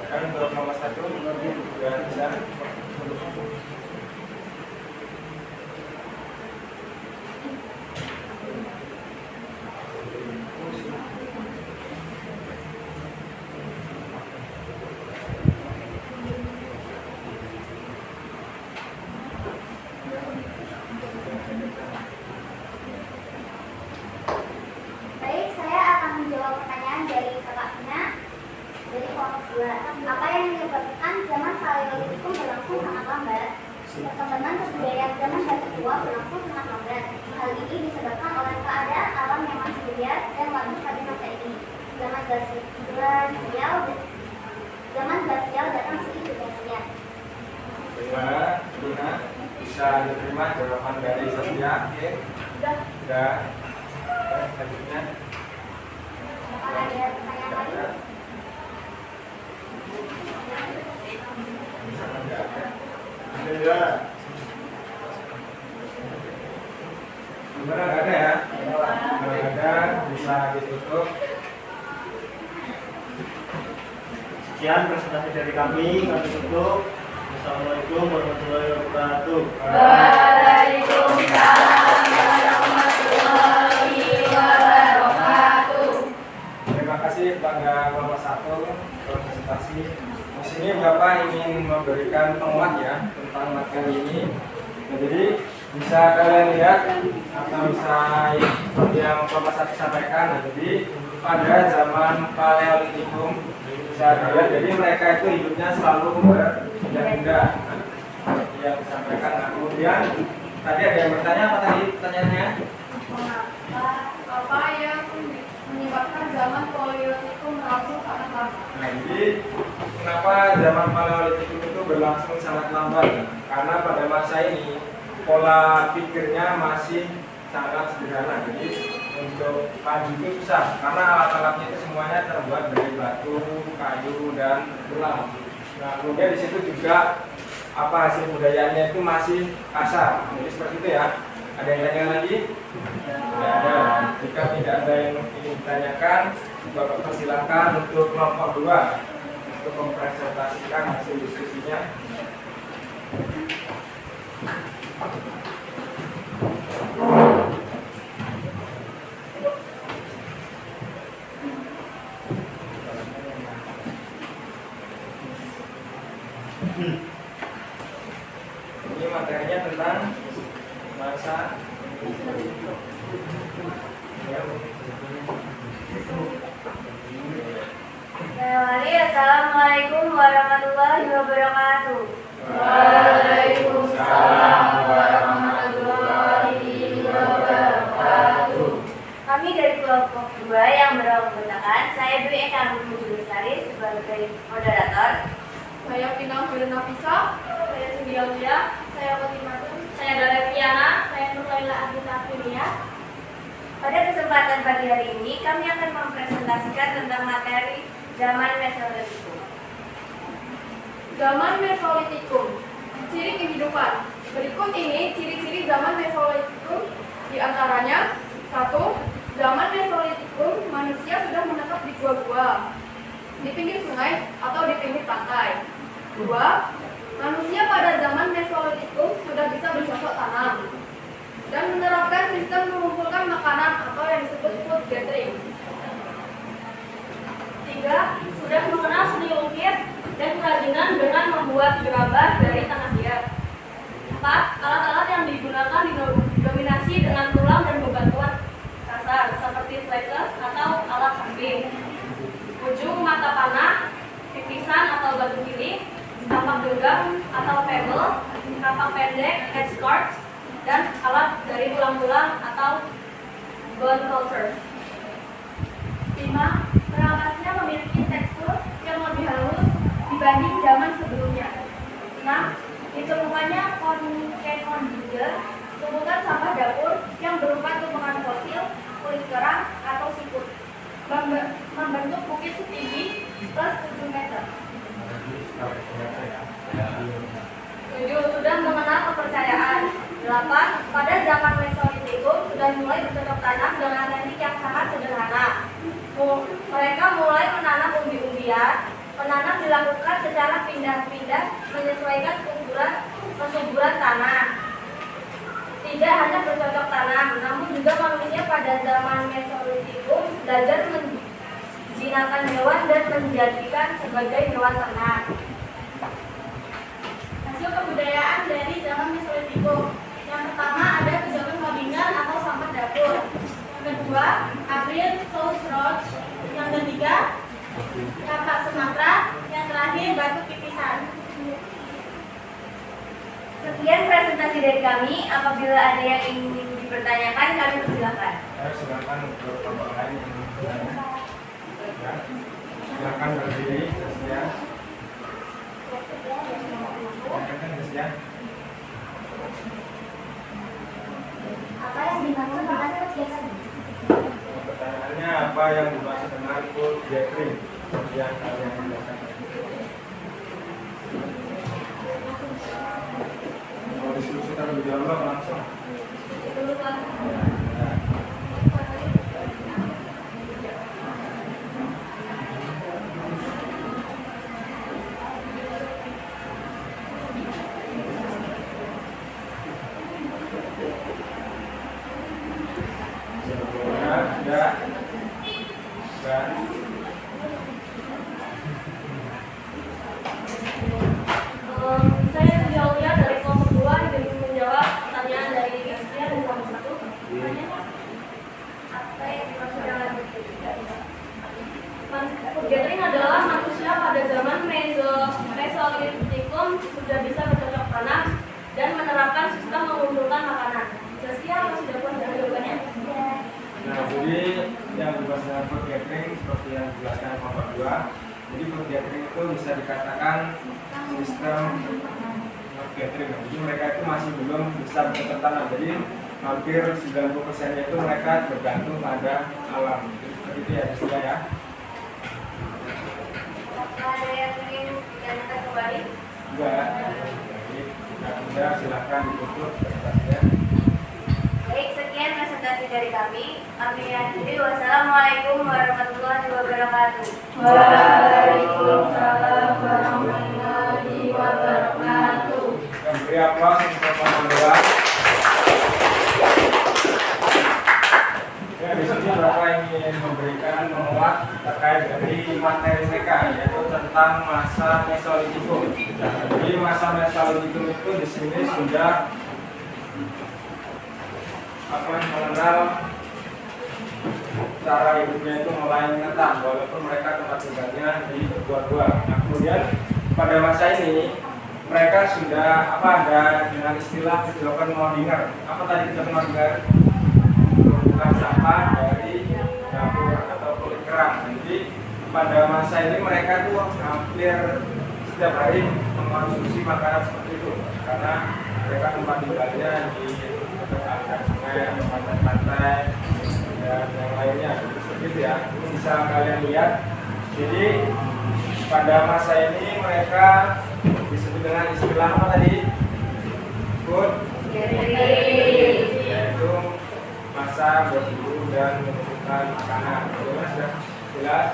Kan untuk nomor 1 juga bisa. Baik, saya akan menjawab pertanyaan dari Kakak Vina dari kelompok 2. Apa yang menyebabkan zaman Paleolitikum berlangsung sangat lambat? Perkembangan kebudayaan zaman batu tua berlangsung sangat lambat. Hal ini disebabkan oleh keadaan alam yang masih liar dan labil pada masa ini. Zaman glasial datang silih bergantian. Bagaimana, Dina? Bisa diterima jawaban dari Saskia? Oke. Sudah. Selanjutnya. Apakah ada pertanyaan lain? Misalkan nggak ada. Gimana, nggak ada ya? Kalau nggak ada, bisa ditutup. Sekian presentasi dari kami tutup. Assalamualaikum warahmatullahi wabarakatuh. Waalaikumsalam warahmatullahi wabarakatuh. Terima kasih kepada kelompok 1 untuk presentasi. Di sini Bapak ingin memberikan penguat ya tentang materi ini. Nah, jadi bisa kalian lihat atau bisa seperti yang kelompok 1 sampaikan. Nah, jadi pada zaman Paleolitikum bisa dilihat, jadi mereka itu hidupnya selalu berpindah-pindah. Seperti yang disampaikan. Nah, kemudian tadi ada yang bertanya, apa tadi pertanyaannya? Apa yang menyebabkan zaman Paleolitikum berlangsung sangat lambat? Nah, jadi kenapa zaman Paleolitikum itu berlangsung sangat lambat? Karena pada masa ini pola pikirnya masih sangat sederhana. Jadi untuk maju itu susah karena alat-alatnya itu semuanya terbuat dari batu, kayu, dan tulang. Nah, kemudian di situ juga hasil budayaannya itu masih kasar. Jadi seperti itu ya. Ada yang tanya lagi? Tidak ada. Jika tidak ada yang ingin ditanyakan, Bapak persilakan untuk kelompok 2 untuk mempresentasikan hasil diskusinya. Ini materinya tentang masa Assalamualaikum warahmatullahi wabarakatuh. Waalaikumsalam warahmatullahi wabarakatuh. Kami dari kelompok 2 yang beranggotakan saya Dwi Eka Lestari sebagai moderator. Saya Pinang Nafisa, saya Sugiaulia, saya Fatimah, saya Daleviana, saya Nurlaila Agita Finia. Pada kesempatan pagi hari ini kami akan mempresentasikan tentang materi zaman Mesolitikum. Zaman Mesolitikum, ciri kehidupan. Berikut ini ciri-ciri zaman Mesolitikum, di antaranya 1. Zaman Mesolitikum, manusia sudah menetap di gua-gua, di pinggir sungai atau di pinggir pantai. 2. Manusia pada zaman Mesolitikum sudah bisa bercocok tanam dan menerapkan sistem mengumpulkan makanan atau yang disebut food gathering. 3. Sudah mengenal seni lukis dan kerajinan dengan membuat gerabah dari tanah liat. 4. Alat-alat yang digunakan didominasi dengan tulang dan bebatuan kasar seperti staples atau alat samping, ujung mata panah, pipisan atau batu giling, tapak genggam atau pebble, tapak pendek, edge cards, dan alat dari tulang-tulang atau bone culture. 5. Peralatan memiliki tekstur yang lebih halus dibanding zaman sebelumnya. 6. Ditemukannya konkekonduger plus 7 meter. 7. Sudah mengenal kepercayaan. 8. Pada zaman Mesolitikum sudah mulai bercocok tanam dengan teknik yang sangat sederhana. Mereka mulai menanam umbi-umbian. Penanam dilakukan secara pindah-pindah menyesuaikan kesuburan tanah. Tidak hanya bercocok tanam, namun juga manusia pada zaman Mesolitikum belajar menjinakkan hewan dan menjadikan sebagai hewan ternak. Hasil kebudayaan dari zaman Mesolitikum. Yang pertama ada pejabat modingan atau sampah dapur. Yang kedua, April South Roach. Yang ketiga, kapak Sumatera. Yang terakhir, batu pipisan. Sekian presentasi dari kami. Apabila ada yang ingin dipertanyakan, kami persilakan. Silakan untuk kelompok lain yang ingin bertanya. Ya. Silakan berdiri, Sesia. Silakan, Sesia. Apa yang dimaksud dengan food gathering? Pertanyaannya apa yang dimaksud dengan food gathering? Yang kalian jelaskan. Mau diskusi terlebih dahulu langsung. Saya sejauhnya dari kelompok 2 ingin menjawab pertanyaan dari Rizkia dan kelompok 1. Pertanyaannya, apa yang dimaksud dengan food gathering adalah manusia pada zaman Mesolitikum sudah bisa bercocok tanam dan menerapkan sistem mengumpulkan makanan. Rizkia, apa sudah puas dengan jawabannya? Nah, jadi yang dimaksud dengan food gathering seperti yang dijelaskan kelompok 2. Jadi food gathering itu bisa dikatakan sistem food gathering. Jadi mereka itu masih belum bisa bercocok tanam. Jadi hampir 90% itu mereka bergantung pada alam. Begitu ya, Rizkia ya. Ada yang ingin ditanyakan kembali? Enggak. Jadi tidak silakan ditutup presentasinya. Baik, sekian presentasi dari kami. Kami akhiri. Wassalamualaikum warahmatullahi wabarakatuh. Waalaikumsalam warahmatullahi wabarakatuh. Beri aplaus untuk kelompok 2. Ya, di sini Bapak ingin memberikan menguat terkait dari materi mereka, yaitu tentang masa Mesolitikum. Jadi masa Mesolitikum itu di sini sudah mengenal cara hidupnya itu mulai menetap, walaupun mereka tempat tinggalnya di gua-gua. Nah, kemudian pada masa ini mereka sudah ada dengan istilah kejelokan Modinger. Apa tadi kejelokan Modinger? Bukan sampah dari dapur atau kulit kerang. Jadi pada masa ini mereka tuh hampir setiap hari mengkonsumsi makanan seperti itu, karena mereka tempat tinggalnya di dekat sungai, pantai-pantai, dan yang lainnya. Seperti itu ya. Ini bisa kalian lihat. Jadi pada masa ini mereka disebut dengan istilah apa tadi? Food gathering, yaitu masa berburu dan mengumpulkan makanan. Bagaimana sudah jelas?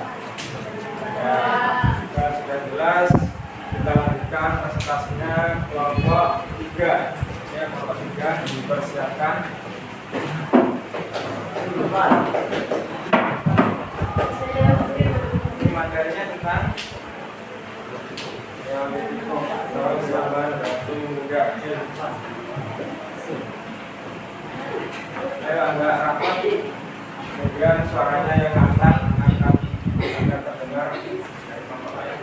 Ya, jika sudah jelas, kita lanjutkan presentasinya kelompok 3. Ya, kelompok 3 dipersiapkan. Ini materinya tentang Neolitikum atau zaman batu muda. Ayo agak rapat, kemudian suaranya yang angkat agar terdengar dari kelompok lain.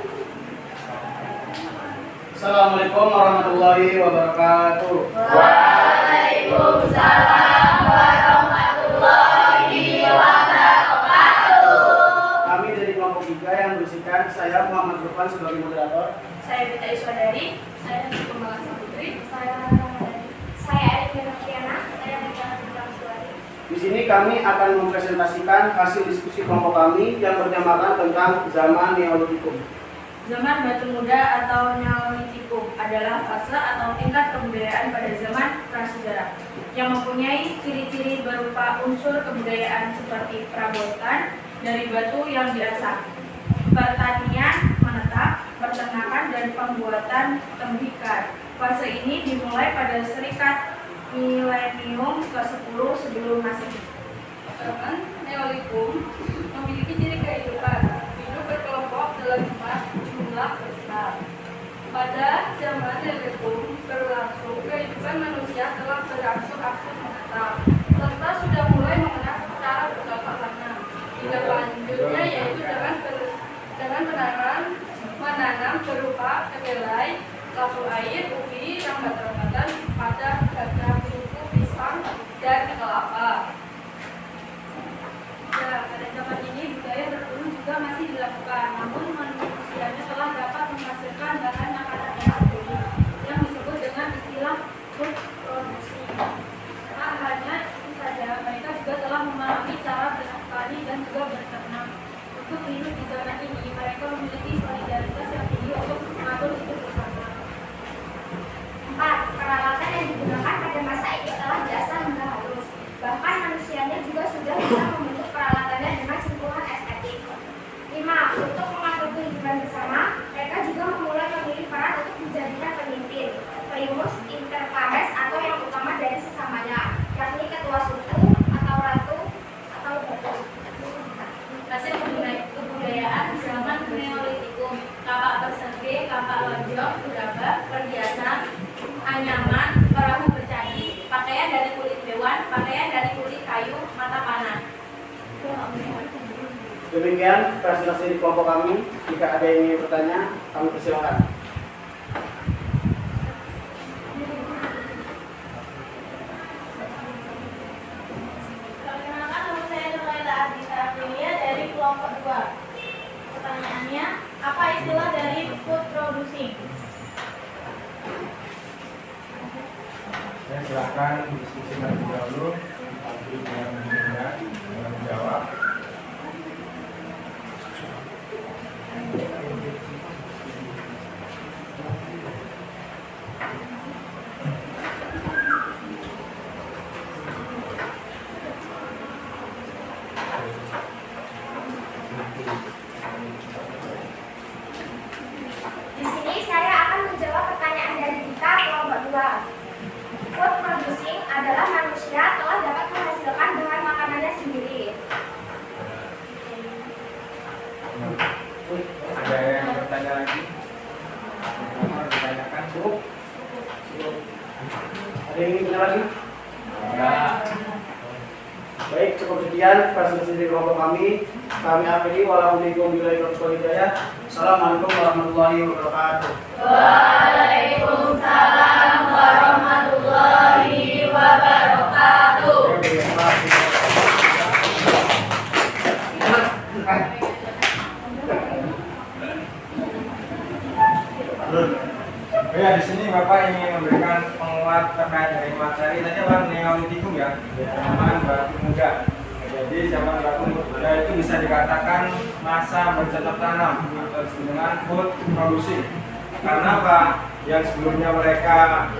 Assalamualaikum warahmatullahi wabarakatuh. Waalaikumsalam warahmatullahi wabarakatuh. Kami dari kelompok 3 yang berisikan saya Muhammad Lukman sebagai moderator. Saya Bita Iswadari, saya Pembalas Putri, saya Saya Arifin Noviana. Saya Megawati Suwari. Bisa sini kami akan mempresentasikan hasil diskusi kelompok kami yang bertemakan tentang zaman Neolitikum. Zaman Batu Muda atau Neolitikum adalah fase atau tingkat kebudayaan pada zaman prasejarah yang mempunyai ciri-ciri berupa unsur kebudayaan seperti perabotan dari batu yang diasah, pertanian menetap, peternakan, dan pembuatan tembikar. Fase ini dimulai pada serikat milenium ke-10 sebelum Masehi. Zaman Neolitikum memiliki ciri kehidupan hidup berkelompok dalam jumlah besar. Pada zaman Neolitikum berlangsung kehidupan manusia telah berangsur-angsur menetap, serta sudah mulai mengenal cara bercocok tanam. Tindak lanjutnya yaitu dengan menanam berupa kedelai, labu air, ubi, rambat-rambatan, pada gajah, buku, pisang, dan kelapa. Ya, pada zaman ini budaya berburu juga masih dilakukan, namun manusianya telah dapat menghasilkan bahan makanan yang sendiri, yang disebut dengan istilah food produksi. Tak hanya itu saja, mereka juga telah memahami cara bertani dan juga berternak. Untuk hidup di zaman ini, mereka memiliki solidaritas yang tinggi untuk mengatur hidup bersama. 4. Peralatan yang digunakan pada masa itu telah biasa hingga halus. Bahkan manusianya juga sudah bisa membentuk peralatannya dengan sentuhan estetik. 5. Untuk mengatur kehidupan bersama, mereka juga memulai memilih peran untuk menjadikan pemimpin, primus inter pares atau yang utama dari sesamanya, yakni ketua suku atau ratu atau batu. Hasil kebudayaan zaman Neolitikum: kapak persegi, kapak lonjong, gerabah, perhiasan, anyaman, perahu bercandi, pakaian dari kulit hewan, pakaian dari kulit kayu, mata panah. Demikian presentasi di kelompok kami. Jika ada yang ingin bertanya, kami persilakan. Perkenalkan, nama saya Nurhaila Ardita Aprilia dari kelompok 2. Pertanyaannya, apa istilah dari food producing? Saya silakan diskusikan dahulu bagi yang menjawab. Di sini saya akan menjawab pertanyaan dari kita kelompok 2. Food producing adalah manusia telah dapat menghasilkan bahan makanannya sendiri. Ada yang bertanya lagi? Mau ditanyakan? Cukup? Ada yang ingin bertanya lagi? Enggak. Baik, cukup sekian presentasi di kelompok kami. Kami akhiri. Wassalamualaikum warahmatullahi wabarakatuh. Waalaikumsalam warahmatullahi wabarakatuh. Oh ya, di sini Bapak ingin memberikan penguat terkait dari materi tadi apa Neolitikum ya, zaman Batu Muda. Jadi zaman Batu Muda itu bisa dikatakan masa bercocok tanam atau disebut dengan food producing. Karena apa? Yang sebelumnya mereka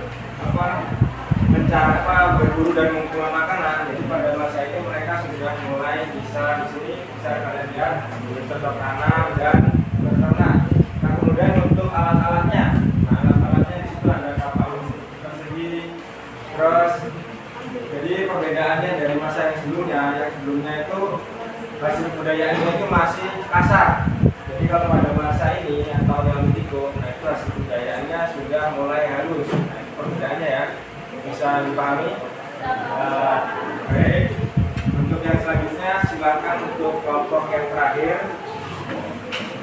mencari berburu dan mengumpulkan makanan. Jadi pada masa itu mereka sudah mulai bisa di sini bisa kalian lihat bercocok tanam dan berternak. Nah kemudian untuk alat-alatnya, di situ ada kapal persegi. Terus jadi perbedaannya dari masa yang sebelumnya itu hasil kebudayaannya itu masih kasar. Jadi kalau pada masa ini atau Neolitikum, nah itu hasil kebudayaannya sudah mulai halus. Nah itu perbedaannya ya, bisa dipahami. Baik, untuk yang selanjutnya silakan untuk kelompok yang terakhir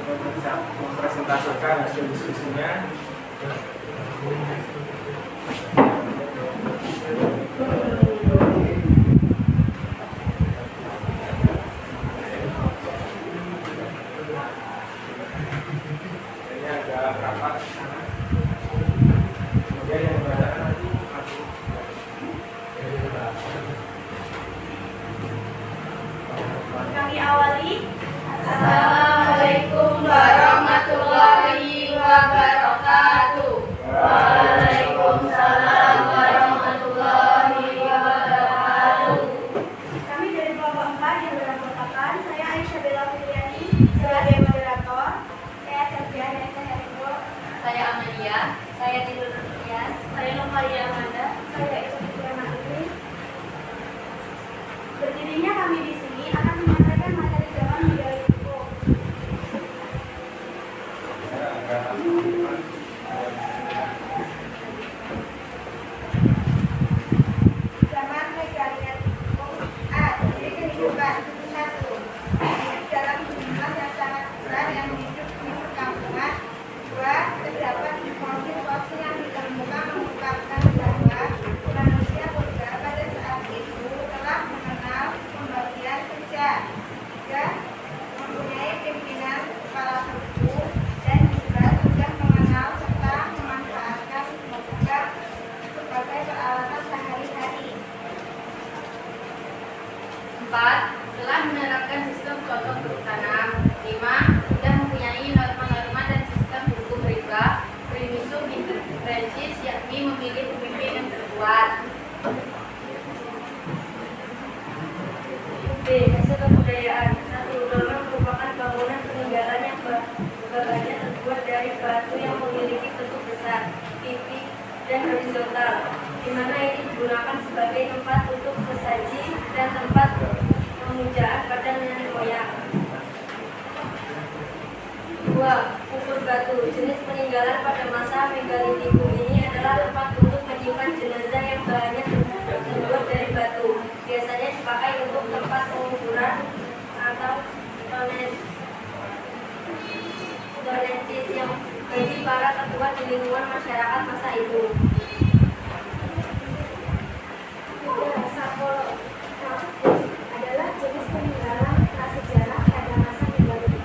bisa mempresentasikan hasil diskusinya. Ini agak rapat di sana. Kemudian yang membacakan nanti Saya Novalia Amanda. Saya Ismi Pramani. Berdirinya kami di sini akan menyampaikan materi zaman budaya hukum. Zaman legalitas hukum. A. Ciri kehidupan. 1. Hidup dalam jumlah yang sangat besar yang hidup di perkampungan. 2. Terdapat fosil-fosil yang ditemukan mengungkapkan bahwa manusia purba pada saat itu telah mengenal pembagian kerja. 3. Mempunyai pimpinan kepala suku dan juga sudah mengenal serta memanfaatkan logam sebagai peralatan sehari-hari. 4. Telah menerapkan sistem cocok tanam. 5. Sudah mempunyai norma-norma dan sistem hukum riba, prinsip intervensis, yakni memilih pemimpin yang terkuat. B. Hasil kebudayaan. 1. Norma merupakan bangunan peninggalan yang bahannya terbuat dari batu yang memiliki bentuk besar, titik, dan horizontal, di mana ini digunakan sebagai tempat untuk sesaji dan tempat pemujaan pada nenek moyang. 2. Kubur batu. Jenis peninggalan pada masa megalitikum ini adalah tempat untuk menyimpan jenazah yang bahannya terbuat dari batu. Biasanya dipakai untuk tempat penguburan atau tonesis yang bagi para ketua di lingkungan masyarakat masa itu. 3. Sapologis adalah jenis peninggalan prasejarah pada masa megalitik.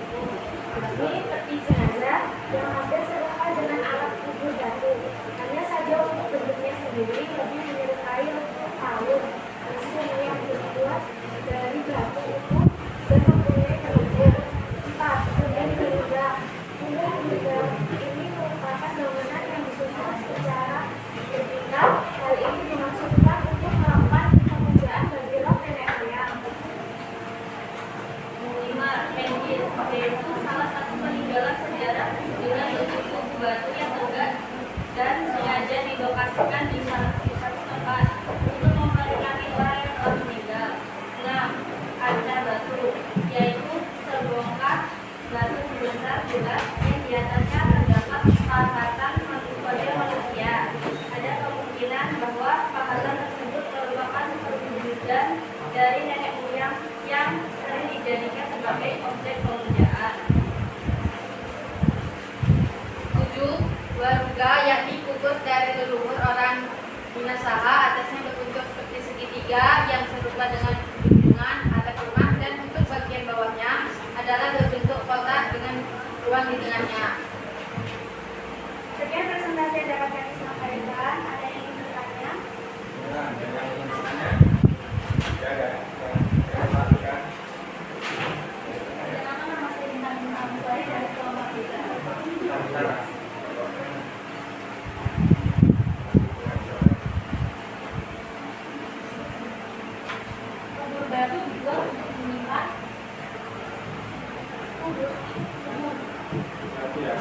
Ini peti jenazah yang hampir serupa dengan alat kubur batu. Hanya saja untuk bentuknya sendiri lebih menyerupai palu mesin yang dibuat dari batu utuh dan mempunyai kelenjar. 4. Kemudian geruda. Geruda ini merupakan bangunan yang disusun secara bertingkat. Hal ini dimaksudkan untuk melakukan pemujaan bagi roh nenek moyang. 5. Pensil, yaitu salah satu peninggalan sejarah dengan bentuk tubuh batu yang tegak dan sengaja dilokasikan di satu tempat untuk memperingati orang yang telah meninggal. 6. Kaca batu, yaitu sebongkah batu besar bulat yang di atasnya terdapat pahatan model manusia. Ada kemungkinan bahwa pahatan tersebut merupakan perwujudan dari nenek moyang yang sering dijadikan sebagai objek pemujaan. 7. Waruga, yakni kubur dari leluhur orang Minasaha, atasnya berbentuk seperti segitiga yang serupa dengan gunungan atap rumah, dan untuk bagian bawahnya adalah berbentuk kotak dengan ruang di tengahnya. Sekian presentasi yang dapat kami sampaikan. Ada yang ingin bertanya? Nah, dan yang ingin bertanya? Tidak ada. Saya melakukan. Perkenalkan, nama saya Bintang Abuari dari kelompok 3. Kubur batu dibuat untuk menyimpan Satu ya.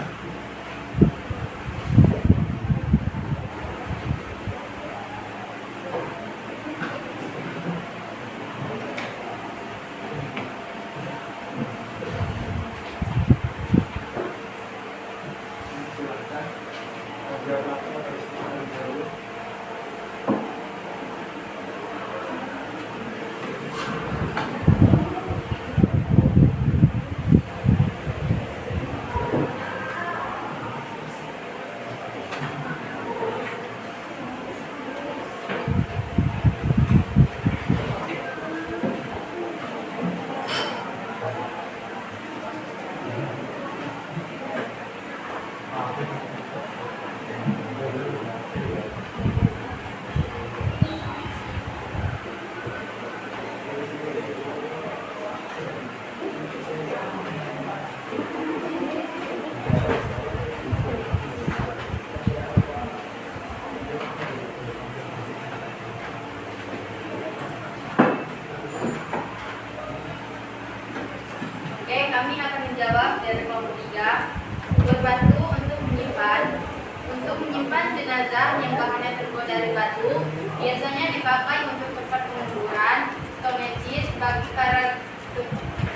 jenazah yang bahannya terbuat dari batu biasanya dipakai untuk tempat penguburan atau medis bagi para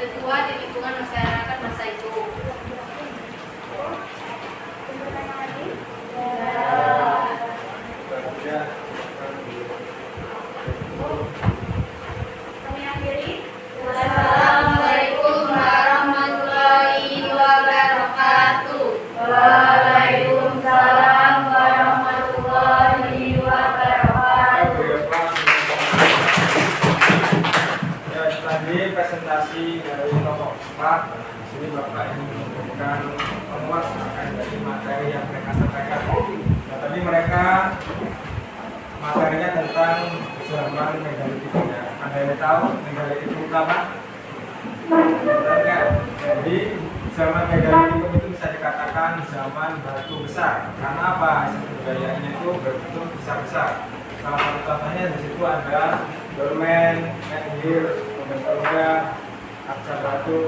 tetua di lingkungan masyarakat masa itu. Kami akhiri. Assalamualaikum warahmatullahi wabarakatuh. Waalaikumsalam warahmatullahi wabarakatuh. Ya, tadi presentasi dari kelompok 4. Di sini Bapak ini memberikan penguat terkait dari materi yang mereka sampaikan. Nah, tadi mereka materinya tentang zaman megalitik. Ya. Ada yang tahu megalitik itu apa? Enggak. Jadi zaman megalitik itu bisa dikatakan zaman batu besar. Karena apa? Budayanya itu berbentuk besar-besar. Salah satu contohnya di situ ada dolmen, menhir, pembentuknya, arca batu,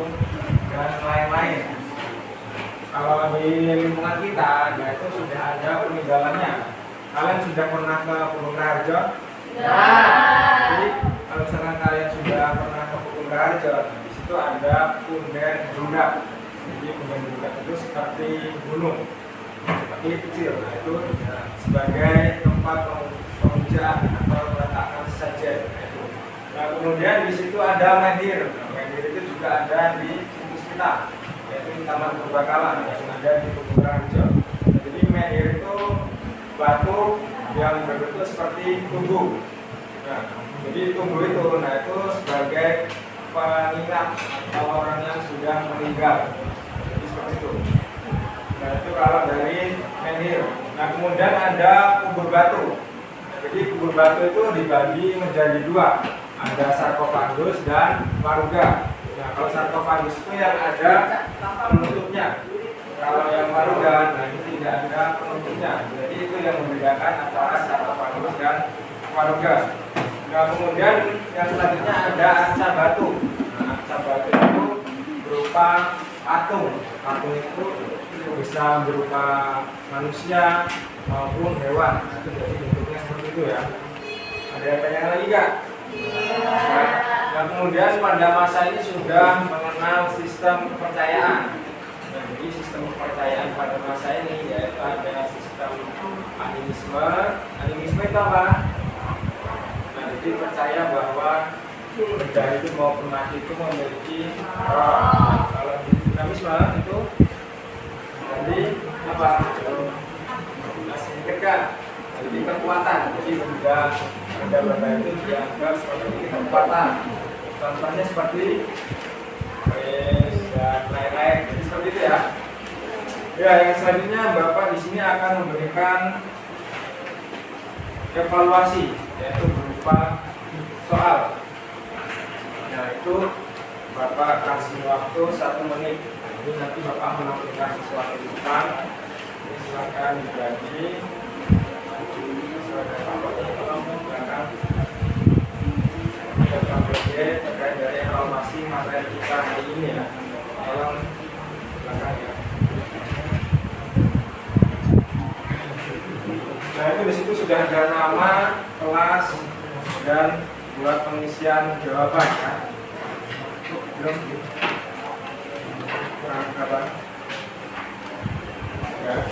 dan lain-lain. Kalau di lingkungan kita, ya itu sudah ada peninggalannya. Kalian sudah pernah ke Gunung Raharjo? Jadi kalau misalkan kalian sudah pernah ke Gunung Raharjo, di situ ada punden Dundak. Jadi punden Dundak itu seperti gunung, tapi kecil. Nah, itu sebagai tempat pemujaan atau meletakkan sesajen. Nah, kemudian di situ ada menhir. Menhir itu juga ada di situs kita, yaitu di Taman Purbakala yang ada di Gunung Raharjo. Jadi menhir itu batu yang berbentuk seperti tugu. Nah, jadi tugu itu, itu sebagai pengingat atau orang yang sudah meninggal. Jadi seperti itu. Nah, itu kalau dari menhir. Nah, kemudian ada kubur batu. Jadi kubur batu itu dibagi menjadi dua. Ada sarkofagus dan waruga. Nah, kalau sarkofagus itu yang ada penutupnya. Kalau yang waruga, nah ini tidak ada penutupnya. Jadi itu yang membedakan antara sarkofagus dan waruga. Nah, kemudian yang selanjutnya ada arca batu. Nah, arca batu itu berupa patung. Patung itu bisa berupa manusia maupun hewan. Nah, itu jadi bentuknya seperti itu ya. Ada yang tanya lagi nggak? Nah, kemudian pada masa ini sudah mengenal sistem kepercayaan. Nah, jadi sistem kepercayaan pada masa ini yaitu ada sistem animisme. Animisme itu apa? Nah, jadi percaya bahwa benda itu maupun mati itu memiliki roh. Kalau di dinamisme itu jadi apa? Masih diketkan. Jadi kekuatan. Jadi benda itu dianggap memiliki kekuatan. Contohnya seperti dan lain-lain. Jadi seperti itu ya. Ya, yang selanjutnya Bapak di sini akan memberikan evaluasi, yaitu berupa soal. Nah, itu Bapak kasih waktu 1 menit. Jadi nanti Bapak melakukan sesuatu di depan. Jadi silakan dibagi. Terkait dari evaluasi materi kita hari ini ya. Tolong silakan ya. Nah, itu di situ sudah ada nama, kelas, dan buat pengisian jawaban ya. Belum kurang kabar ya.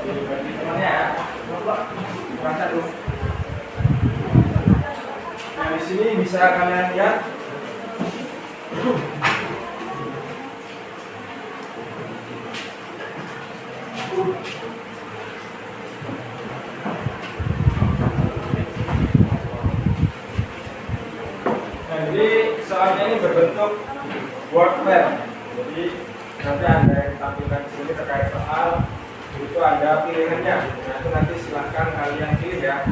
Bagi temannya ya. Kurang satu. Nah, di sini bisa kalian lihat. Nah, jadi soalnya ini berbentuk wordpad. Jadi nanti ada yang tampilkan di sini terkait soal. Itu ada pilihannya. Nah, itu nanti silahkan kalian pilih ya.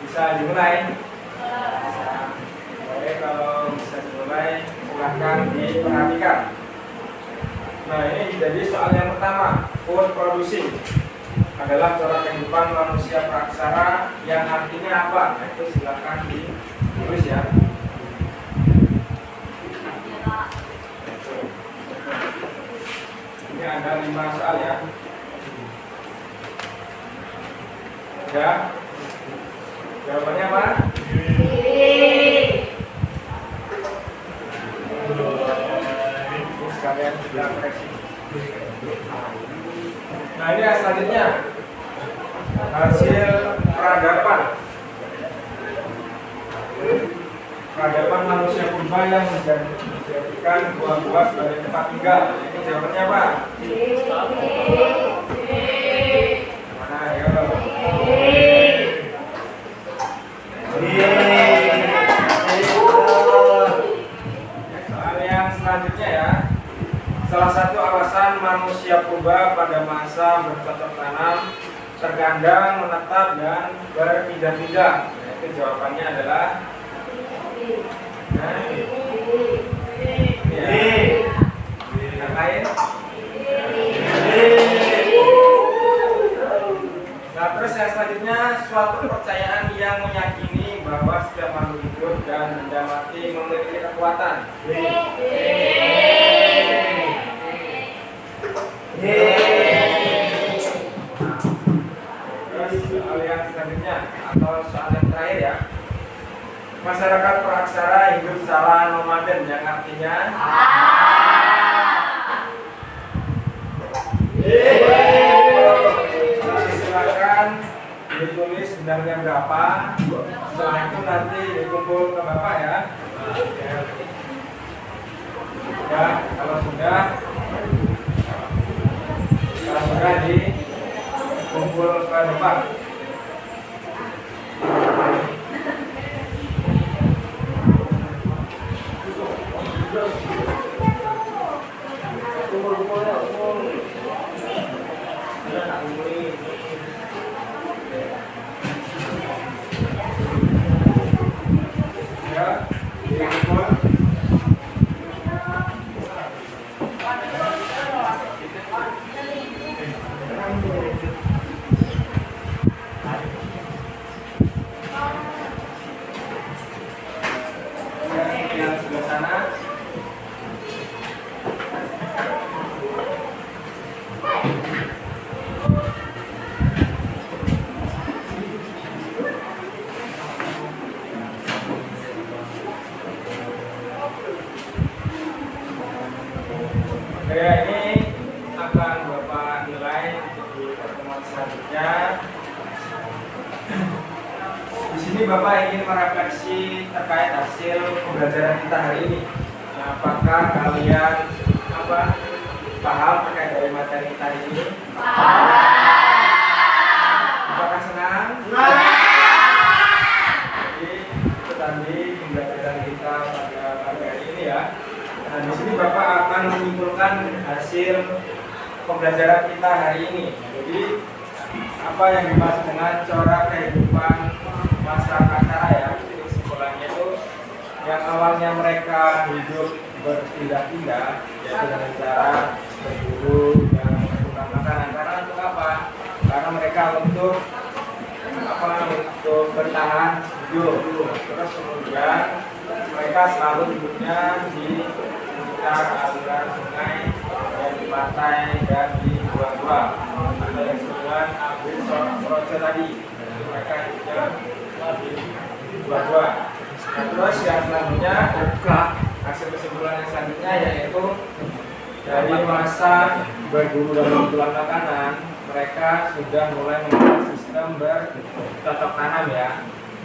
Bisa dimulai. Bisa. Oke, kalau bisa dimulai silahkan diperhatikan. Nah, ini jadi soal yang pertama. Food producing adalah corak kehidupan manusia praksara yang artinya apa? Nah, itu silahkan ditulis ya. Ini ada 5 soal ya. Ya. Jawabannya apa? Sekalian kita koreksi. Nah ini selanjutnya hasil peradaban. Peradaban manusia purba yang menjadikan gua-gua sebagai tempat tinggal. Itu jawabannya apa? Mana ya? Soal yang selanjutnya ya. Salah satu alasan manusia purba pada masa bercocok tanam, terkadang menetap dan berpindah-pindah. Itu jawabannya adalah yang lain. Nah terus yang selanjutnya suatu kepercayaan yang meyakini bahwa setiap makhluk hidup dan benda mati memiliki kekuatan. Terus soal yang selanjutnya atau soal yang terakhir ya. Masyarakat praksara hidup secara nomaden yang artinya silakan ditulis benarnya berapa. Setelah itu nanti dikumpul ke Bapak ya. Ya, kalau sudah dikumpul ke depan. Ya, dikumpul. Yang sebelah sana. Oke, ini akan Bapak nilai di pertemuan selanjutnya. Di sini Bapak ingin merefleksi terkait hasil pembelajaran kita hari ini. Nah, apakah kalian paham terkait dari materi kita hari ini? Apakah senang? Jadi itu tadi pembelajaran kita pada pagi hari ini ya. Nah, di sini Bapak akan menyimpulkan hasil pembelajaran kita hari ini. Jadi apa yang dimaksud dengan corak kehidupan masyarakat cara ya? Jadi kesimpulannya itu yang awalnya mereka hidup berpindah-pindah, yaitu dengan cara berburu dan mengumpulkan makanan. Karena untuk apa? Karena mereka untuk bertahan hidup. Terus kemudian mereka selalu hidupnya di sekitar aliran sungai dan di pantai dan di gua-gua atau yang disebut Abid Projo tadi. Mereka hidupnya di gua-gua. Nah, terus yang selanjutnya hasil kesimpulan yang selanjutnya yaitu dari masa berburu dan mengumpulkan makanan, mereka sudah mulai membuat sistem bercocok tanam ya.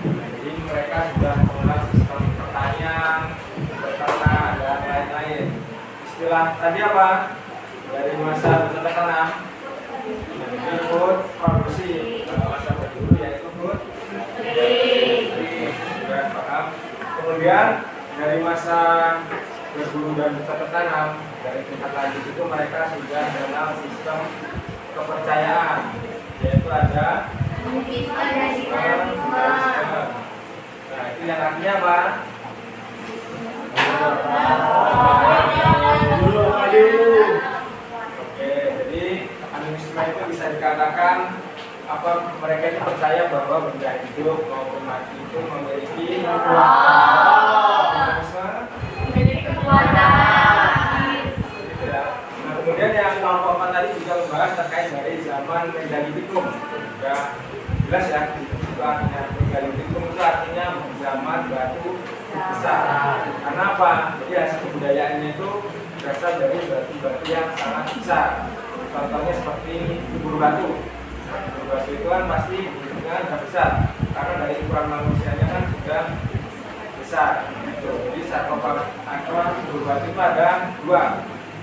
Jadi mereka sudah memulai sistem pertanian, berternak dan lain-lain. Istilah tadi apa? Dari masa bercocok tanam, ikut produksi. Kalau masa berburu yaitu food. Sudah paham. Kemudian dari masa berburu dan bercocok tanam, dari tingkat lanjut itu mereka sudah mengenal sistem kepercayaan, yaitu ada nah itu yang artinya apa? Oke, jadi animisme itu bisa dikatakan mereka itu percaya bahwa benda hidup maupun mati itu memiliki kekuatan. Nah, kemudian Kemudian yang kelompok 4 tadi juga membahas terkait dari zaman Megalitikum. Sudah jelas ya, itu artinya Megalitikum itu artinya zaman batu besar. Karena apa? Jadi hasil kebudayaannya itu berasal dari batu-batu yang sangat besar. Contohnya seperti kubur batu. Kubur batu itu kan pasti bentuknya agak besar, karena dari ukuran manusianya kan sudah besar. Jadi sarkofagus atau kubur batu itu ada dua,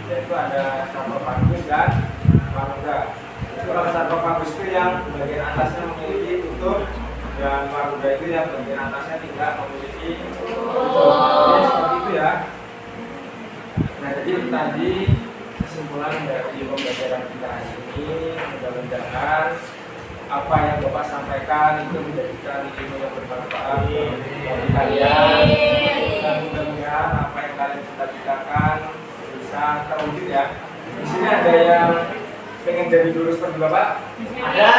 yaitu ada sarkofagus dan maruga. Kalau sarkofagus itu yang bagian atasnya memiliki tutup, dan maruga itu yang bagian atasnya tidak memiliki tutup. Jadi seperti itu ya. Nah, jadi tadi kesimpulan dari pembelajaran kita hari ini, mudah-mudahan apa yang Bapak sampaikan itu menjadikan ilmu yang bermanfaat bagi kalian, dan mudah-mudahan apa yang kalian cita-citakan bisa terwujud ya. Di sini ada yang pengen jadi guru seperti Bapak? Ada.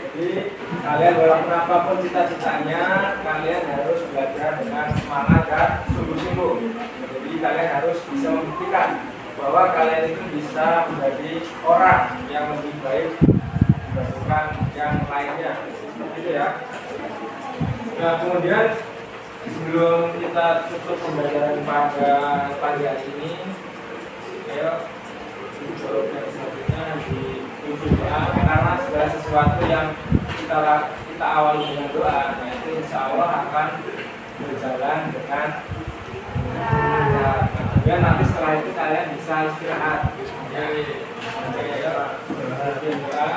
Jadi kalian walaupun apapun cita-citanya, kalian harus belajar dengan semangat dan sungguh-sungguh. Jadi kalian harus bisa membuktikan bahwa kalian itu bisa menjadi orang yang lebih baik dibandingkan yang lainnya. Seperti itu ya. Nah, kemudian sebelum kita tutup pembelajaran pada pagi hari ini, ayo yang selanjutnya ditutup ya, karena segala sesuatu yang kita awali dengan doa, nah itu insya Allah akan berjalan dengan benar. Kemudian nanti setelah itu kalian bisa istirahat. Jadi doa,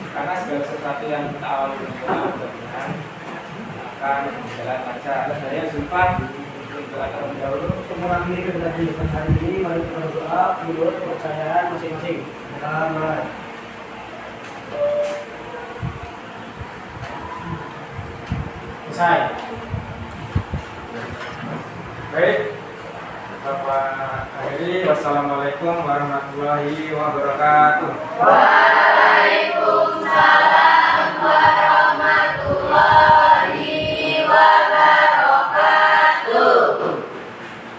karena segala sesuatu yang kita awali dengan doa mudah-mudahan akan berjalan lancar. Saya Zulfan doa terlebih dahulu. Untuk mengakhiri kegiatan hari ini, mari kita berdoa menurut kepercayaan masing-masing. Kita mulai. Selesai. Baik, Bapak akhiri. Wassalamualaikum warahmatullahi wabarakatuh.